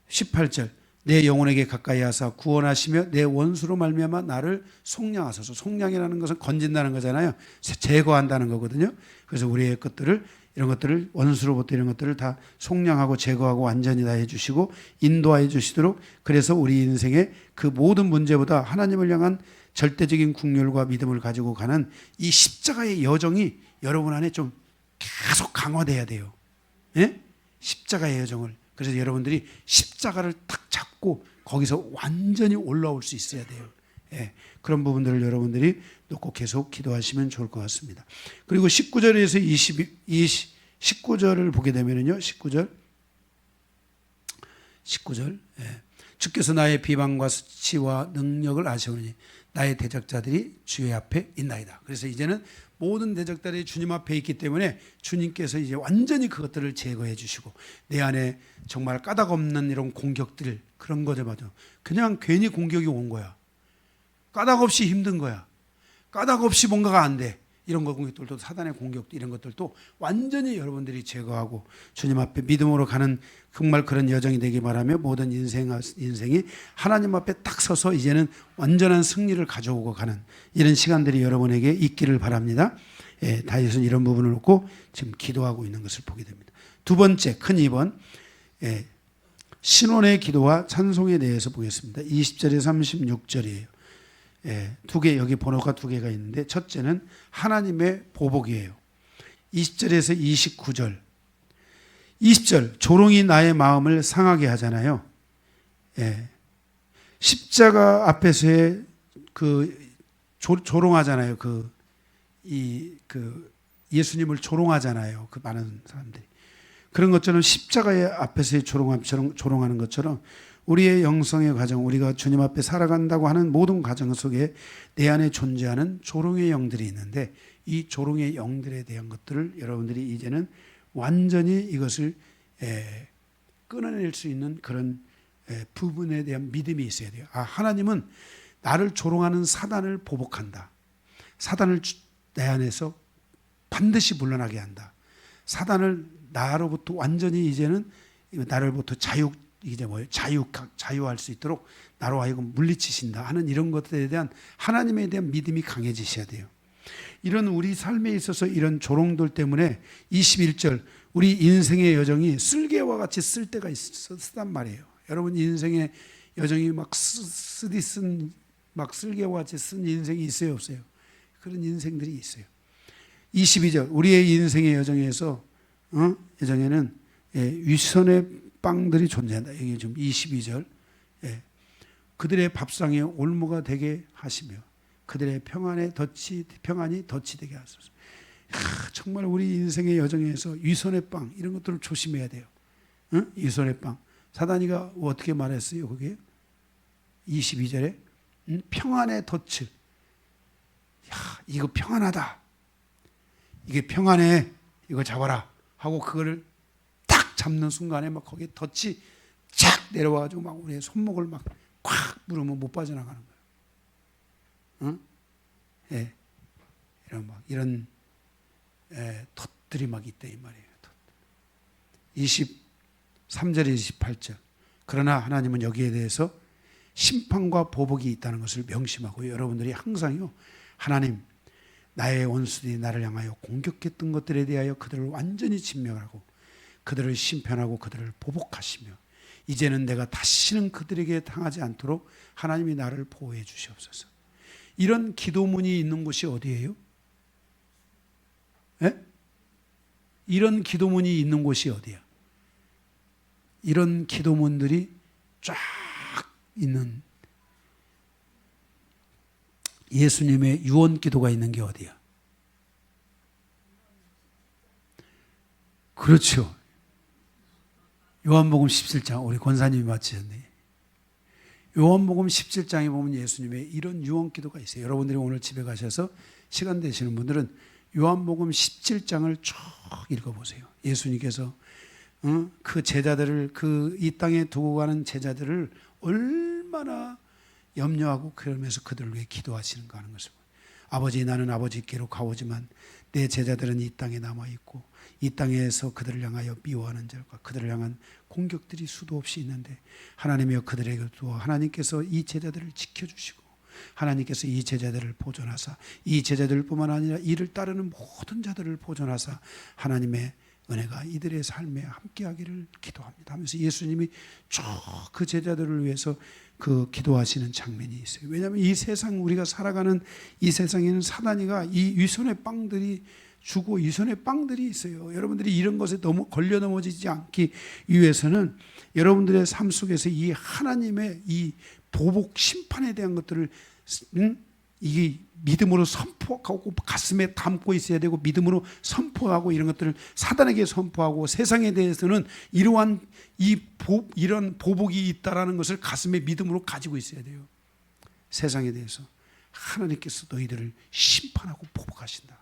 18절 내 영혼에게 가까이 하사 구원하시며 내 원수로 말미암아 나를 속량하소서. 속량이라는 것은 건진다는 거잖아요. 제거한다는 거거든요. 그래서 우리의 것들을 이런 것들을 원수로부터 이런 것들을 다 속량하고 제거하고 완전히 다 해주시고 인도하여 주시도록, 그래서 우리 인생의 그 모든 문제보다 하나님을 향한 절대적인 긍휼과 믿음을 가지고 가는 이 십자가의 여정이 여러분 안에 좀 계속 강화돼야 돼요. 예? 십자가의 여정을. 그래서 여러분들이 십자가를 딱 잡고 거기서 완전히 올라올 수 있어야 돼요. 예, 그런 부분들을 여러분들이 놓고 계속 기도하시면 좋을 것 같습니다. 그리고 19절에서 19절을 보게 되면요, 19절 주께서 나의 비방과 수치와 능력을 아시오니 나의 대적자들이 주의 앞에 있나이다. 그래서 이제는 모든 대적들이 주님 앞에 있기 때문에 주님께서 이제 완전히 그것들을 제거해 주시고 내 안에 정말 까닭 없는 이런 공격들, 그런 거죠. 그냥 괜히 공격이 온 거야. 까닭 없이 힘든 거야. 까닭 없이 뭔가가 안 돼. 이런 공격들도, 사단의 공격도, 이런 것들도 완전히 여러분들이 제거하고 주님 앞에 믿음으로 가는 정말 그런 여정이 되기 바라며 모든 인생이 하나님 앞에 딱 서서 이제는 완전한 승리를 가져오고 가는 이런 시간들이 여러분에게 있기를 바랍니다. 다윗은 이런 부분을 놓고 지금 기도하고 있는 것을 보게 됩니다. 두 번째 큰 2번, 신원의 기도와 찬송에 대해서 보겠습니다. 20절에서 36절이에요. 두 개, 여기 번호가 두 개가 있는데 첫째는 하나님의 보복이에요. 20절에서 29절. 20절 조롱이 나의 마음을 상하게 하잖아요. 십자가 앞에서의 그 조롱하잖아요. 예수님을 조롱하잖아요. 그 많은 사람들이. 그런 것처럼 십자가의 앞에서의 조롱하는 것처럼 우리의 영성의 과정, 우리가 주님 앞에 살아간다고 하는 모든 과정 속에 내 안에 존재하는 조롱의 영들이 있는데 이 조롱의 영들에 대한 것들을 여러분들이 이제는 완전히 이것을 끊어낼 수 있는 그런 부분에 대한 믿음이 있어야 돼요. 하나님은 나를 조롱하는 사단을 보복한다. 사단을 내 안에서 반드시 물러나게 한다. 사단을 나로부터 완전히 이제는 나로부터 자유할 수 있도록 나로 하여금 물리치신다 하는 이런 것들에 대한 하나님에 대한 믿음이 강해지셔야 돼요. 이런 우리 삶에 있어서 이런 조롱들 때문에 21절 우리 인생의 여정이 쓸개와 같이 쓸 때가 쓰단 말이에요. 여러분 인생의 여정이 막 쓸개와 같이 쓴 인생이 있어요, 없어요? 그런 인생들이 있어요. 22절 우리의 인생의 여정에서 여정에는 위선의 빵들이 존재한다. 여기 좀 22절. 그들의 밥상에 올무가 되게 하시며 그들의 평안이 덫이 되게 하소서. 정말 우리 인생의 여정에서 위선의 빵 이런 것들을 조심해야 돼요. 위선의 빵. 사단이가 어떻게 말했어요? 그게 22절에 평안의 덫을. 이거 평안하다. 이게 평안해. 이거 잡아라 하고 그거를 딱 잡는 순간에 막 거기에 덫이 착 내려와가지고 막 우리의 손목을 막 꽉 물으면 못 빠져나가는 거예요. 이런 덫들이 막 있다 이 말이에요. 23절에 28절. 그러나 하나님은 여기에 대해서 심판과 보복이 있다는 것을 명심하고 여러분들이 항상요, 하나님 나의 원수들이 나를 향하여 공격했던 것들에 대하여 그들을 완전히 진멸하고 그들을 심판하고 그들을 보복하시며 이제는 내가 다시는 그들에게 당하지 않도록 하나님이 나를 보호해 주시옵소서. 이런 기도문이 있는 곳이 어디예요? 예? 이런 기도문이 있는 곳이 어디야? 이런 기도문들이 쫙 있는 예수님의 유언 기도가 있는 게 어디야? 그렇죠. 요한복음 17장, 우리 권사님이 마치셨네. 요한복음 17장에 보면 예수님의 이런 유언 기도가 있어요. 여러분들이 오늘 집에 가셔서 시간 되시는 분들은 요한복음 17장을 쭉 읽어보세요. 예수님께서 그 제자들을, 그 이 땅에 두고 가는 제자들을 얼마나 염려하고 그러면서 그들을 위해 기도하시는가 하는 것을, 아버지, 나는 아버지께로 가오지만 내 제자들은 이 땅에 남아있고 이 땅에서 그들을 향하여 미워하는 자들과 그들을 향한 공격들이 수도 없이 있는데 하나님이여 그들에게도 하나님께서 이 제자들을 지켜주시고 하나님께서 이 제자들을 보존하사 이 제자들뿐만 아니라 이를 따르는 모든 자들을 보존하사 하나님의 은혜가 이들의 삶에 함께하기를 기도합니다 하면서 예수님이 쭉 그 제자들을 위해서 그 기도하시는 장면이 있어요. 왜냐하면 이 세상, 우리가 살아가는 이 세상에는 사단이가 이 위선의 빵들이 주고 위선의 빵들이 있어요. 여러분들이 이런 것에 너무 걸려 넘어지지 않기 위해서는 여러분들의 삶 속에서 이 하나님의 이 보복 심판에 대한 것들을 이게 믿음으로 선포하고 가슴에 담고 있어야 되고 믿음으로 선포하고 이런 것들을 사단에게 선포하고 세상에 대해서는 이러한 이런 보복이 있다라는 것을 가슴에 믿음으로 가지고 있어야 돼요. 세상에 대해서 하나님께서 너희들을 심판하고 보복하신다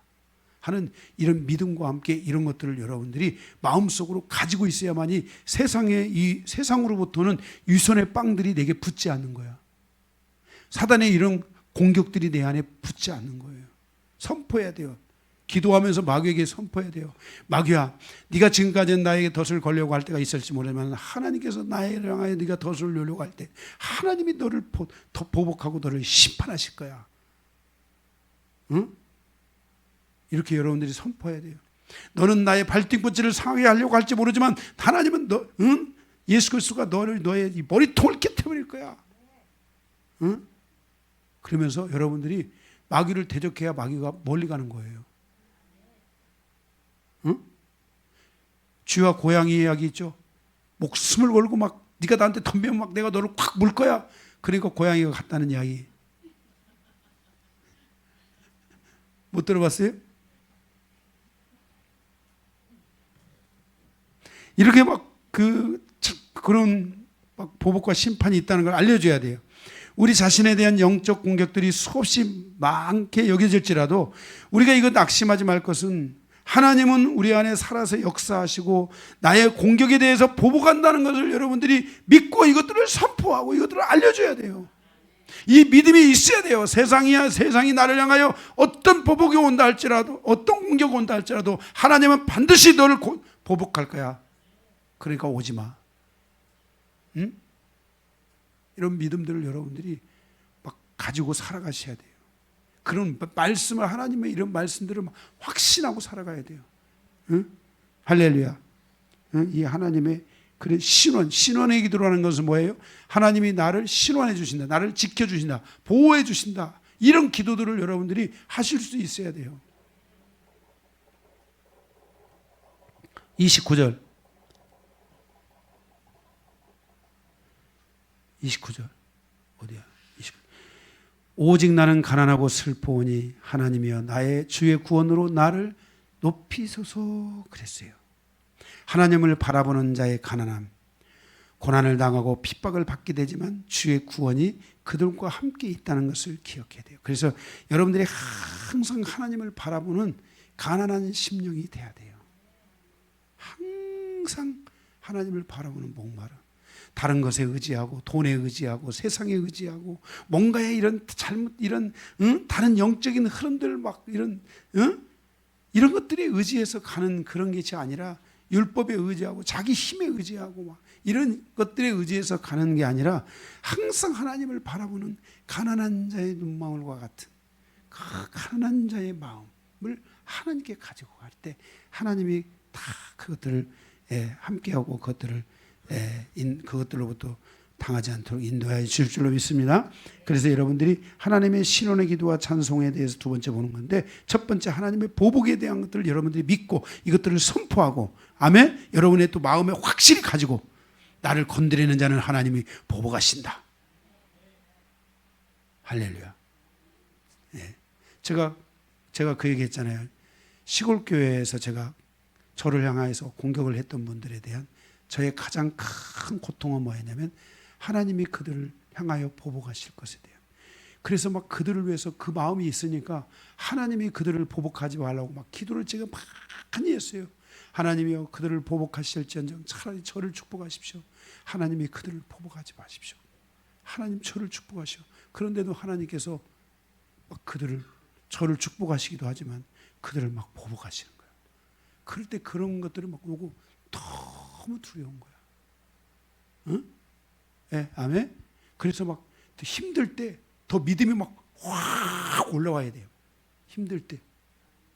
하는 이런 믿음과 함께 이런 것들을 여러분들이 마음속으로 가지고 있어야만이 이 세상으로부터는 위선의 빵들이 내게 붙지 않는 거야. 사단의 이런 공격들이 내 안에 붙지 않는 거예요. 선포해야 돼요. 기도하면서 마귀에게 선포해야 돼요. 마귀야, 네가 지금까지는 나에게 덫을 걸려고 할 때가 있을지 모르지만 하나님께서 나를 향하여 네가 덫을 놓으려고 할 때 하나님이 너를 보복하고 너를 심판하실 거야. 응? 이렇게 여러분들이 선포해야 돼요. 너는 나의 발뒤꿈치를 상하게 하려고 할지 모르지만 하나님은 예수 그리스도가 너의 이 머리통을 깨트려버릴 거야. 응? 그러면서 여러분들이 마귀를 대적해야 마귀가 멀리 가는 거예요. 응? 쥐와 고양이 이야기 있죠. 목숨을 걸고 막 네가 나한테 덤비면 막 내가 너를 콱 물 거야. 그러니까 고양이가 갔다는 이야기. 못 들어봤어요? 이렇게 막 그런 막 보복과 심판이 있다는 걸 알려줘야 돼요. 우리 자신에 대한 영적 공격들이 수없이 많게 여겨질지라도 우리가 이거 낙심하지 말 것은 하나님은 우리 안에 살아서 역사하시고 나의 공격에 대해서 보복한다는 것을 여러분들이 믿고 이것들을 선포하고 이것들을 알려줘야 돼요. 이 믿음이 있어야 돼요. 세상이 나를 향하여 어떤 보복이 온다 할지라도 어떤 공격이 온다 할지라도 하나님은 반드시 너를 보복할 거야. 그러니까 오지 마. 응? 이런 믿음들을 여러분들이 막 가지고 살아가셔야 돼요. 그런 말씀을, 하나님의 이런 말씀들을 막 확신하고 살아가야 돼요. 응? 할렐루야. 응? 이 하나님의 그런 신원의 기도라는 것은 뭐예요? 하나님이 나를 신원해 주신다, 나를 지켜 주신다, 보호해 주신다. 이런 기도들을 여러분들이 하실 수 있어야 돼요. 29절 어디야? 29. 오직 나는 가난하고 슬퍼오니 하나님이여 나의 주의 구원으로 나를 높이소서 그랬어요. 하나님을 바라보는 자의 가난함, 고난을 당하고 핍박을 받게 되지만 주의 구원이 그들과 함께 있다는 것을 기억해야 돼요. 그래서 여러분들이 항상 하나님을 바라보는 가난한 심령이 돼야 돼요. 항상 하나님을 바라보는 목마름. 다른 것에 의지하고 돈에 의지하고 세상에 의지하고 뭔가의 이런 다른 영적인 흐름들 막 이런 것들에 의지해서 가는 그런 것이 아니라 율법에 의지하고 자기 힘에 의지하고 막 이런 것들에 의지해서 가는 게 아니라 항상 하나님을 바라보는 가난한 자의 눈망울과 같은 그 가난한 자의 마음을 하나님께 가지고 갈 때 하나님이 다 그것들을 함께하고 그것들로부터 당하지 않도록 인도하여 주실 줄로 믿습니다. 그래서 여러분들이 하나님의 신원의 기도와 찬송에 대해서 두 번째 보는 건데, 첫 번째 하나님의 보복에 대한 것들을 여러분들이 믿고 이것들을 선포하고, 아멘, 여러분의 또 마음에 확실히 가지고, 나를 건드리는 자는 하나님이 보복하신다. 할렐루야. 예. 제가 그 얘기 했잖아요. 시골 교회에서 제가 저를 향해서 공격을 했던 분들에 대한 저의 가장 큰 고통은 뭐였냐면, 하나님이 그들을 향하여 보복하실 것에 대한. 그래서 막 그들을 위해서 그 마음이 있으니까 하나님이 그들을 보복하지 말라고 막 기도를 제가 많이 했어요. 하나님이여, 그들을 보복하실지언정 차라리 저를 축복하십시오. 하나님이 그들을 보복하지 마십시오. 하나님 저를 축복하시오. 그런데도 하나님께서 막 저를 축복하시기도 하지만 그들을 막 보복하시는 거예요. 그럴 때 그런 것들을 막 오고 너무 두려운 거야. 응? 네, 아멘. 그래서 막 힘들 때 더 믿음이 막 확 올라와야 돼요. 힘들 때,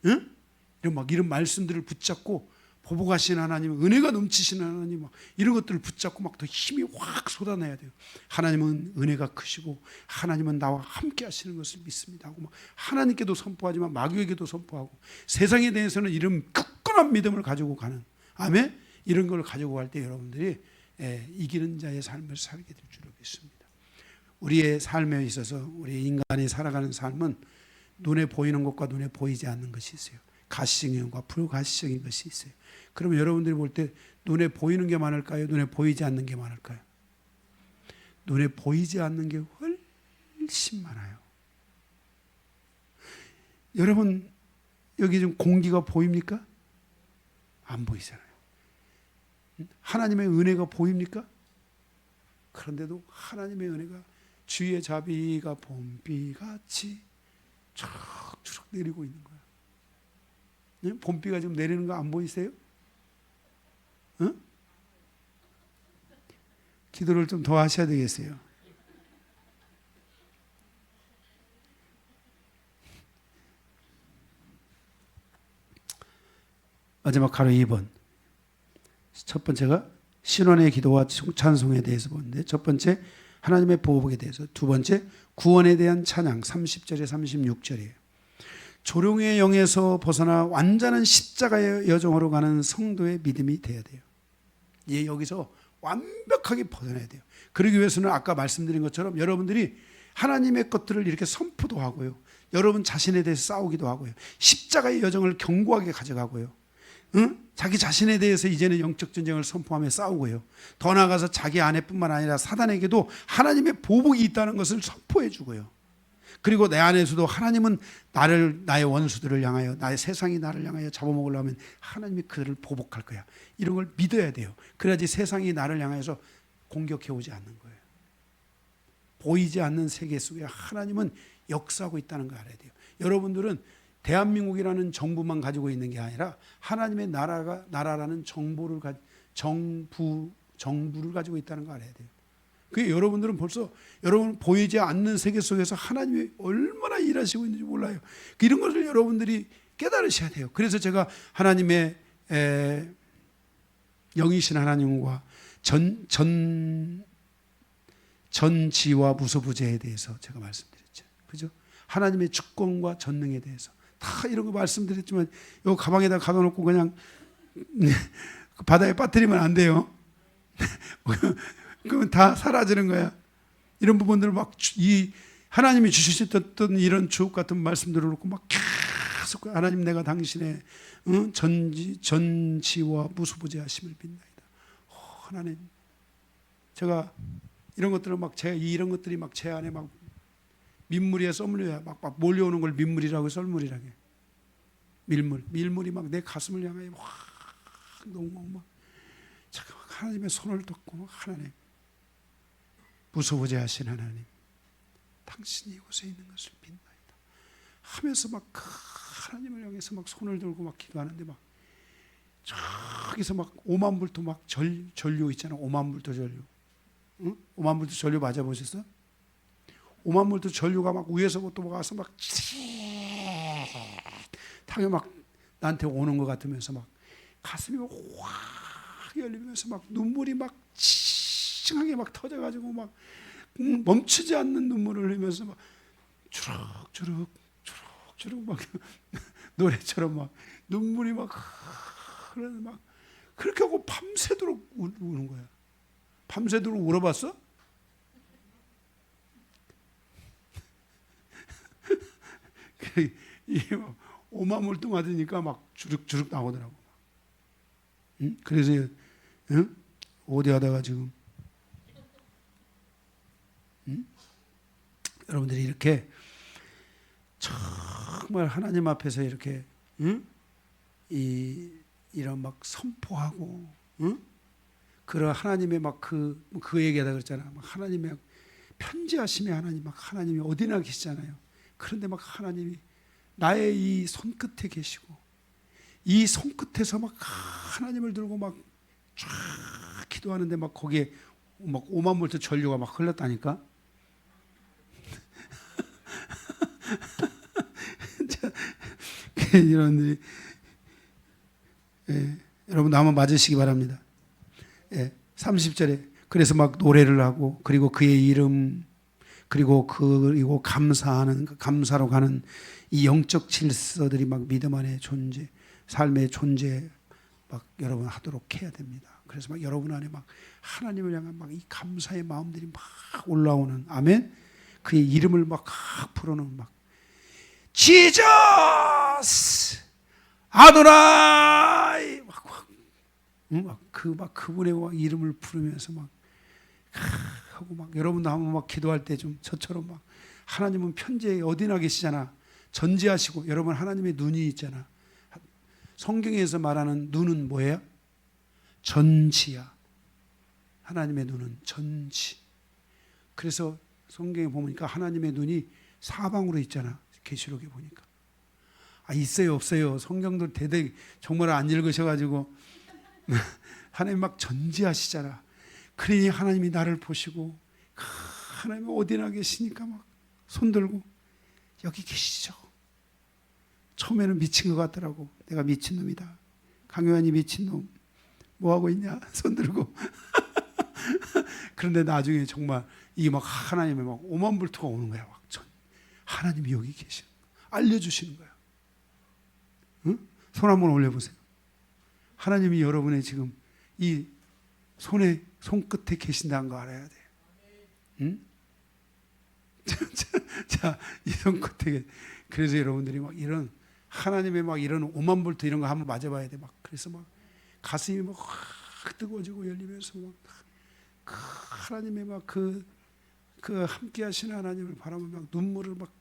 응? 이런 말씀들을 붙잡고, 보복하신 하나님, 은혜가 넘치시는 하나님, 막 이런 것들을 붙잡고 막 더 힘이 확 쏟아내야 돼요. 하나님은 은혜가 크시고 하나님은 나와 함께 하시는 것을 믿습니다 하고, 막 하나님께도 선포하지만 마귀에게도 선포하고, 세상에 대해서는 이런 굳건한 믿음을 가지고 가는, 아멘, 이런 걸 가지고 갈 때 여러분들이 이기는 자의 삶을 살게 될 줄로 믿습니다. 우리의 삶에 있어서 우리 인간이 살아가는 삶은 눈에 보이는 것과 눈에 보이지 않는 것이 있어요. 가시적인 것과 불가시적인 것이 있어요. 그러면 여러분들이 볼 때 눈에 보이는 게 많을까요? 눈에 보이지 않는 게 많을까요? 눈에 보이지 않는 게 훨씬 많아요. 여러분, 여기 좀 공기가 보입니까? 안 보이잖아요. 하나님의 은혜가 보입니까? 그런데도 하나님의 은혜가 주의 자비가 봄비같이 추락추락 내리고 있는 거야. 봄비가 지금 내리는 거 안 보이세요? 응? 기도를 좀 더 하셔야 되겠어요. 마지막 가로 2번. 첫 번째가 신원의 기도와 찬송에 대해서 보는데, 첫 번째 하나님의 보복에 대해서, 두 번째 구원에 대한 찬양 30절에 36절이에요. 조롱의 영에서 벗어나 완전한 십자가의 여정으로 가는 성도의 믿음이 돼야 돼요. 여기서 완벽하게 벗어나야 돼요. 그러기 위해서는 아까 말씀드린 것처럼 여러분들이 하나님의 것들을 이렇게 선포도 하고요, 여러분 자신에 대해서 싸우기도 하고요, 십자가의 여정을 견고하게 가져가고요, 응? 자기 자신에 대해서 이제는 영적 전쟁을 선포하며 싸우고요, 더 나아가서 자기 아내뿐만 아니라 사단에게도 하나님의 보복이 있다는 것을 선포해 주고요, 그리고 내 안에서도 하나님은 나의 원수들을 향하여, 나의 세상이 나를 향하여 잡아먹으려면 하나님이 그들을 보복할 거야, 이런 걸 믿어야 돼요. 그래야지 세상이 나를 향해서 공격해 오지 않는 거예요. 보이지 않는 세계 속에 하나님은 역사하고 있다는 걸 알아야 돼요. 여러분들은 대한민국이라는 정부만 가지고 있는 게 아니라 하나님의 나라라는 정부를 가지고 있다는 걸 알아야 돼요. 그게 여러분들은 벌써 여러분 보이지 않는 세계 속에서 하나님이 얼마나 일하시고 있는지 몰라요. 이런 것을 여러분들이 깨달으셔야 돼요. 그래서 제가 하나님의 영이신 하나님과 전지와 무소부재에 대해서 제가 말씀드렸죠. 그죠? 하나님의 주권과 전능에 대해서 다 이런 거 말씀드렸지만, 요 가방에다 가둬놓고 그냥 바다에 빠뜨리면 안 돼요. 그러면 다 사라지는 거야. 이런 부분들을 막 하나님이 주셨던 이런 주옥 같은 말씀들을 놓고 막 계속 하나님, 내가 당신의 전지와 무소부재하심을 믿나이다. 하나님, 제가 이런 것들을 이런 것들이 막 제 안에 막 민물에 썰물이야 막 몰려오는 걸 민물이라고 썰물이라고 해. 밀물이 막 내 가슴을 향하여 확 너무 막 잠깐만 하나님의 손을 덮고, 하나님, 무소부재하신 하나님, 당신이 이곳에 있는 것을 믿나이다 하면서 막 하나님을 향해서 막 손을 들고 막 기도하는데, 막 저기서 막 오만불토 막 전류 있잖아. 오만불토 전류. 응? 오만불토 전류 맞아보셨어? 오만불토 전류가 막 위에서부터 와서 막 타게 막 나한테 오는 것 같으면서 막 가슴이 확 열리면서 막 눈물이 막 싱싱하게 막 터져가지고 막 멈추지 않는 눈물을 흘리면서 막 주룩주룩 주룩주룩 막 노래처럼 막 눈물이 막 흐르는 막 그렇게 하고 밤새도록 우는 거야. 밤새도록 울어봤어? 이게 막 오마물도 맞으니까 막 주룩주룩 나오더라고. 응? 그래서 응? 어디 하다가 지금 응? 여러분들이 이렇게 정말 하나님 앞에서 이렇게 응? 이런 막 선포하고 응? 그런 하나님의 막 그 얘기하다 그랬잖아. 막 하나님의 편지하심에 하나님 막 하나님이 어디나 계시잖아요. 그런데 막 하나님이 나의 이 손끝에 계시고 이 손끝에서 막 하나님을 들고 막 쫙 기도하는데 막 거기에 막 5만 볼트 전류가 막 흘렀다니까. 여러분들이 여러분도 한번 맞으시기 바랍니다. 30절에 그래서 막 노래를 하고 그리고 그의 이름 그리고 감사하는 감사로 가는 이 영적 질서들이 막 믿음 안에 존재, 삶의 존재 막 여러분 하도록 해야 됩니다. 그래서 막 여러분 안에 막 하나님을 향한 막 이 감사의 마음들이 막 올라오는 아멘. 그의 이름을 막 부르는 막 지저스 아도나이 막 그분의 막 이름을 부르면서 막 하고 막 여러분도 한번 막 기도할 때 좀 저처럼 막 하나님은 편지에 어디나 계시잖아. 전지하시고 여러분 하나님의 눈이 있잖아. 성경에서 말하는 눈은 뭐예요? 전지야. 하나님의 눈은 전지. 그래서 성경에 보니까 하나님의 눈이 사방으로 있잖아. 계시록에 보니까. 있어요 없어요. 성경도 대대 정말 안 읽으셔가지고 하나님 막 전지하시잖아. 그러니 하나님이 나를 보시고 하나님이 어디나 계시니까 막 손들고 여기 계시죠. 처음에는 미친 것 같더라고. 내가 미친놈이다. 강요한이 미친놈. 뭐하고 있냐? 손들고. 그런데 나중에 정말 이게 막 하나님의 막 오만불투가 오는 거야. 막 하나님이 여기 계시는 거야. 알려주시는 거야. 응? 손 한번 올려보세요. 하나님이 여러분의 지금 이 손끝에 계신다는 거 알아야 돼. 응? 자, 이 손끝에 그래서 여러분들이 막 이런 하나님의 막 이런 오만불트 이런 거 한번 맞아봐야 돼. 막 그래서 막 가슴이 막 확 뜨거워지고 열리면서 막 하나님의 막 그 함께하시는 하나님을 바라보며 막 눈물을 막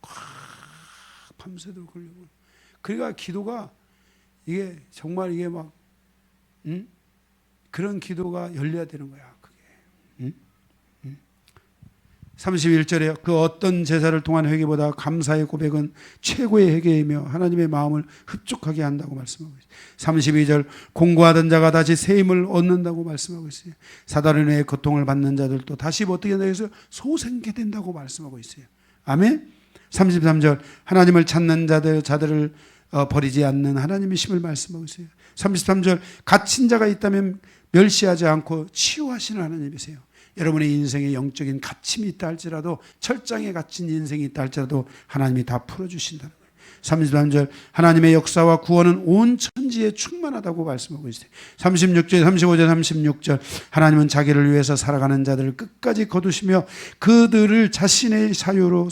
밤새도록 흘리고. 그러니까 기도가 이게 정말 이게 막 그런 기도가 열려야 되는 거야. 그게. 31절에 그 어떤 제사를 통한 회개보다 감사의 고백은 최고의 회개이며 하나님의 마음을 흡족하게 한다고 말씀하고 있어요. 32절 공고하던 자가 다시 새 힘을 얻는다고 말씀하고 있어요. 사단의 고통을 받는 자들도 다시 어떻게 된다고 해서 소생케 된다고 말씀하고 있어요. 아멘. 33절 하나님을 찾는 자들을 버리지 않는 하나님의 심을 말씀하고 있어요. 33절 갇힌 자가 있다면 멸시하지 않고 치유하시는 하나님이세요. 여러분의 인생에 영적인 갇힘이 있다 할지라도 철장에 갇힌 인생이 있다 할지라도 하나님이 다 풀어주신다는 거예요. 33절 하나님의 역사와 구원은 온 천지에 충만하다고 말씀하고 있어요. 36절 35절 36절 하나님은 자기를 위해서 살아가는 자들을 끝까지 거두시며 그들을 자신의 소유로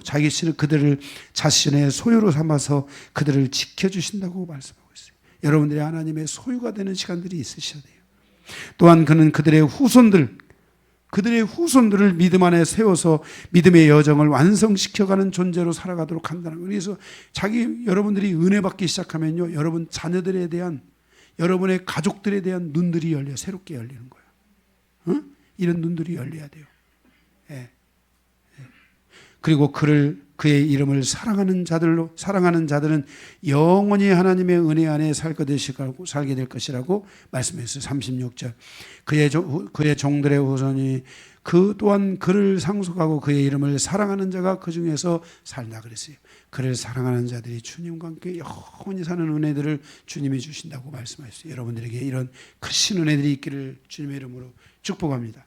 자기는 그들을 자신의 소유로 삼아서 그들을 지켜주신다고 말씀하고 있어요. 여러분들이 하나님의 소유가 되는 시간들이 있으셔야 돼요. 또한 그는 그들의 후손들을 믿음 안에 세워서 믿음의 여정을 완성시켜가는 존재로 살아가도록 한다는 거예요. 그래서 여러분들이 은혜 받기 시작하면요, 여러분 자녀들에 대한 여러분의 가족들에 대한 눈들이 새롭게 열리는 거예요. 응? 이런 눈들이 열려야 돼요. 예. 그리고 그의 이름을 사랑하는 자들은 영원히 하나님의 은혜 안에 살게 될 것이라고 말씀했어요. 36절. 그의 종들의 후손이 또한 그를 상속하고 그의 이름을 사랑하는 자가 그 중에서 살다 그랬어요. 그를 사랑하는 자들이 주님과 함께 영원히 사는 은혜들을 주님이 주신다고 말씀하셨어요. 여러분들에게 이런 크신 은혜들이 있기를 주님의 이름으로 축복합니다.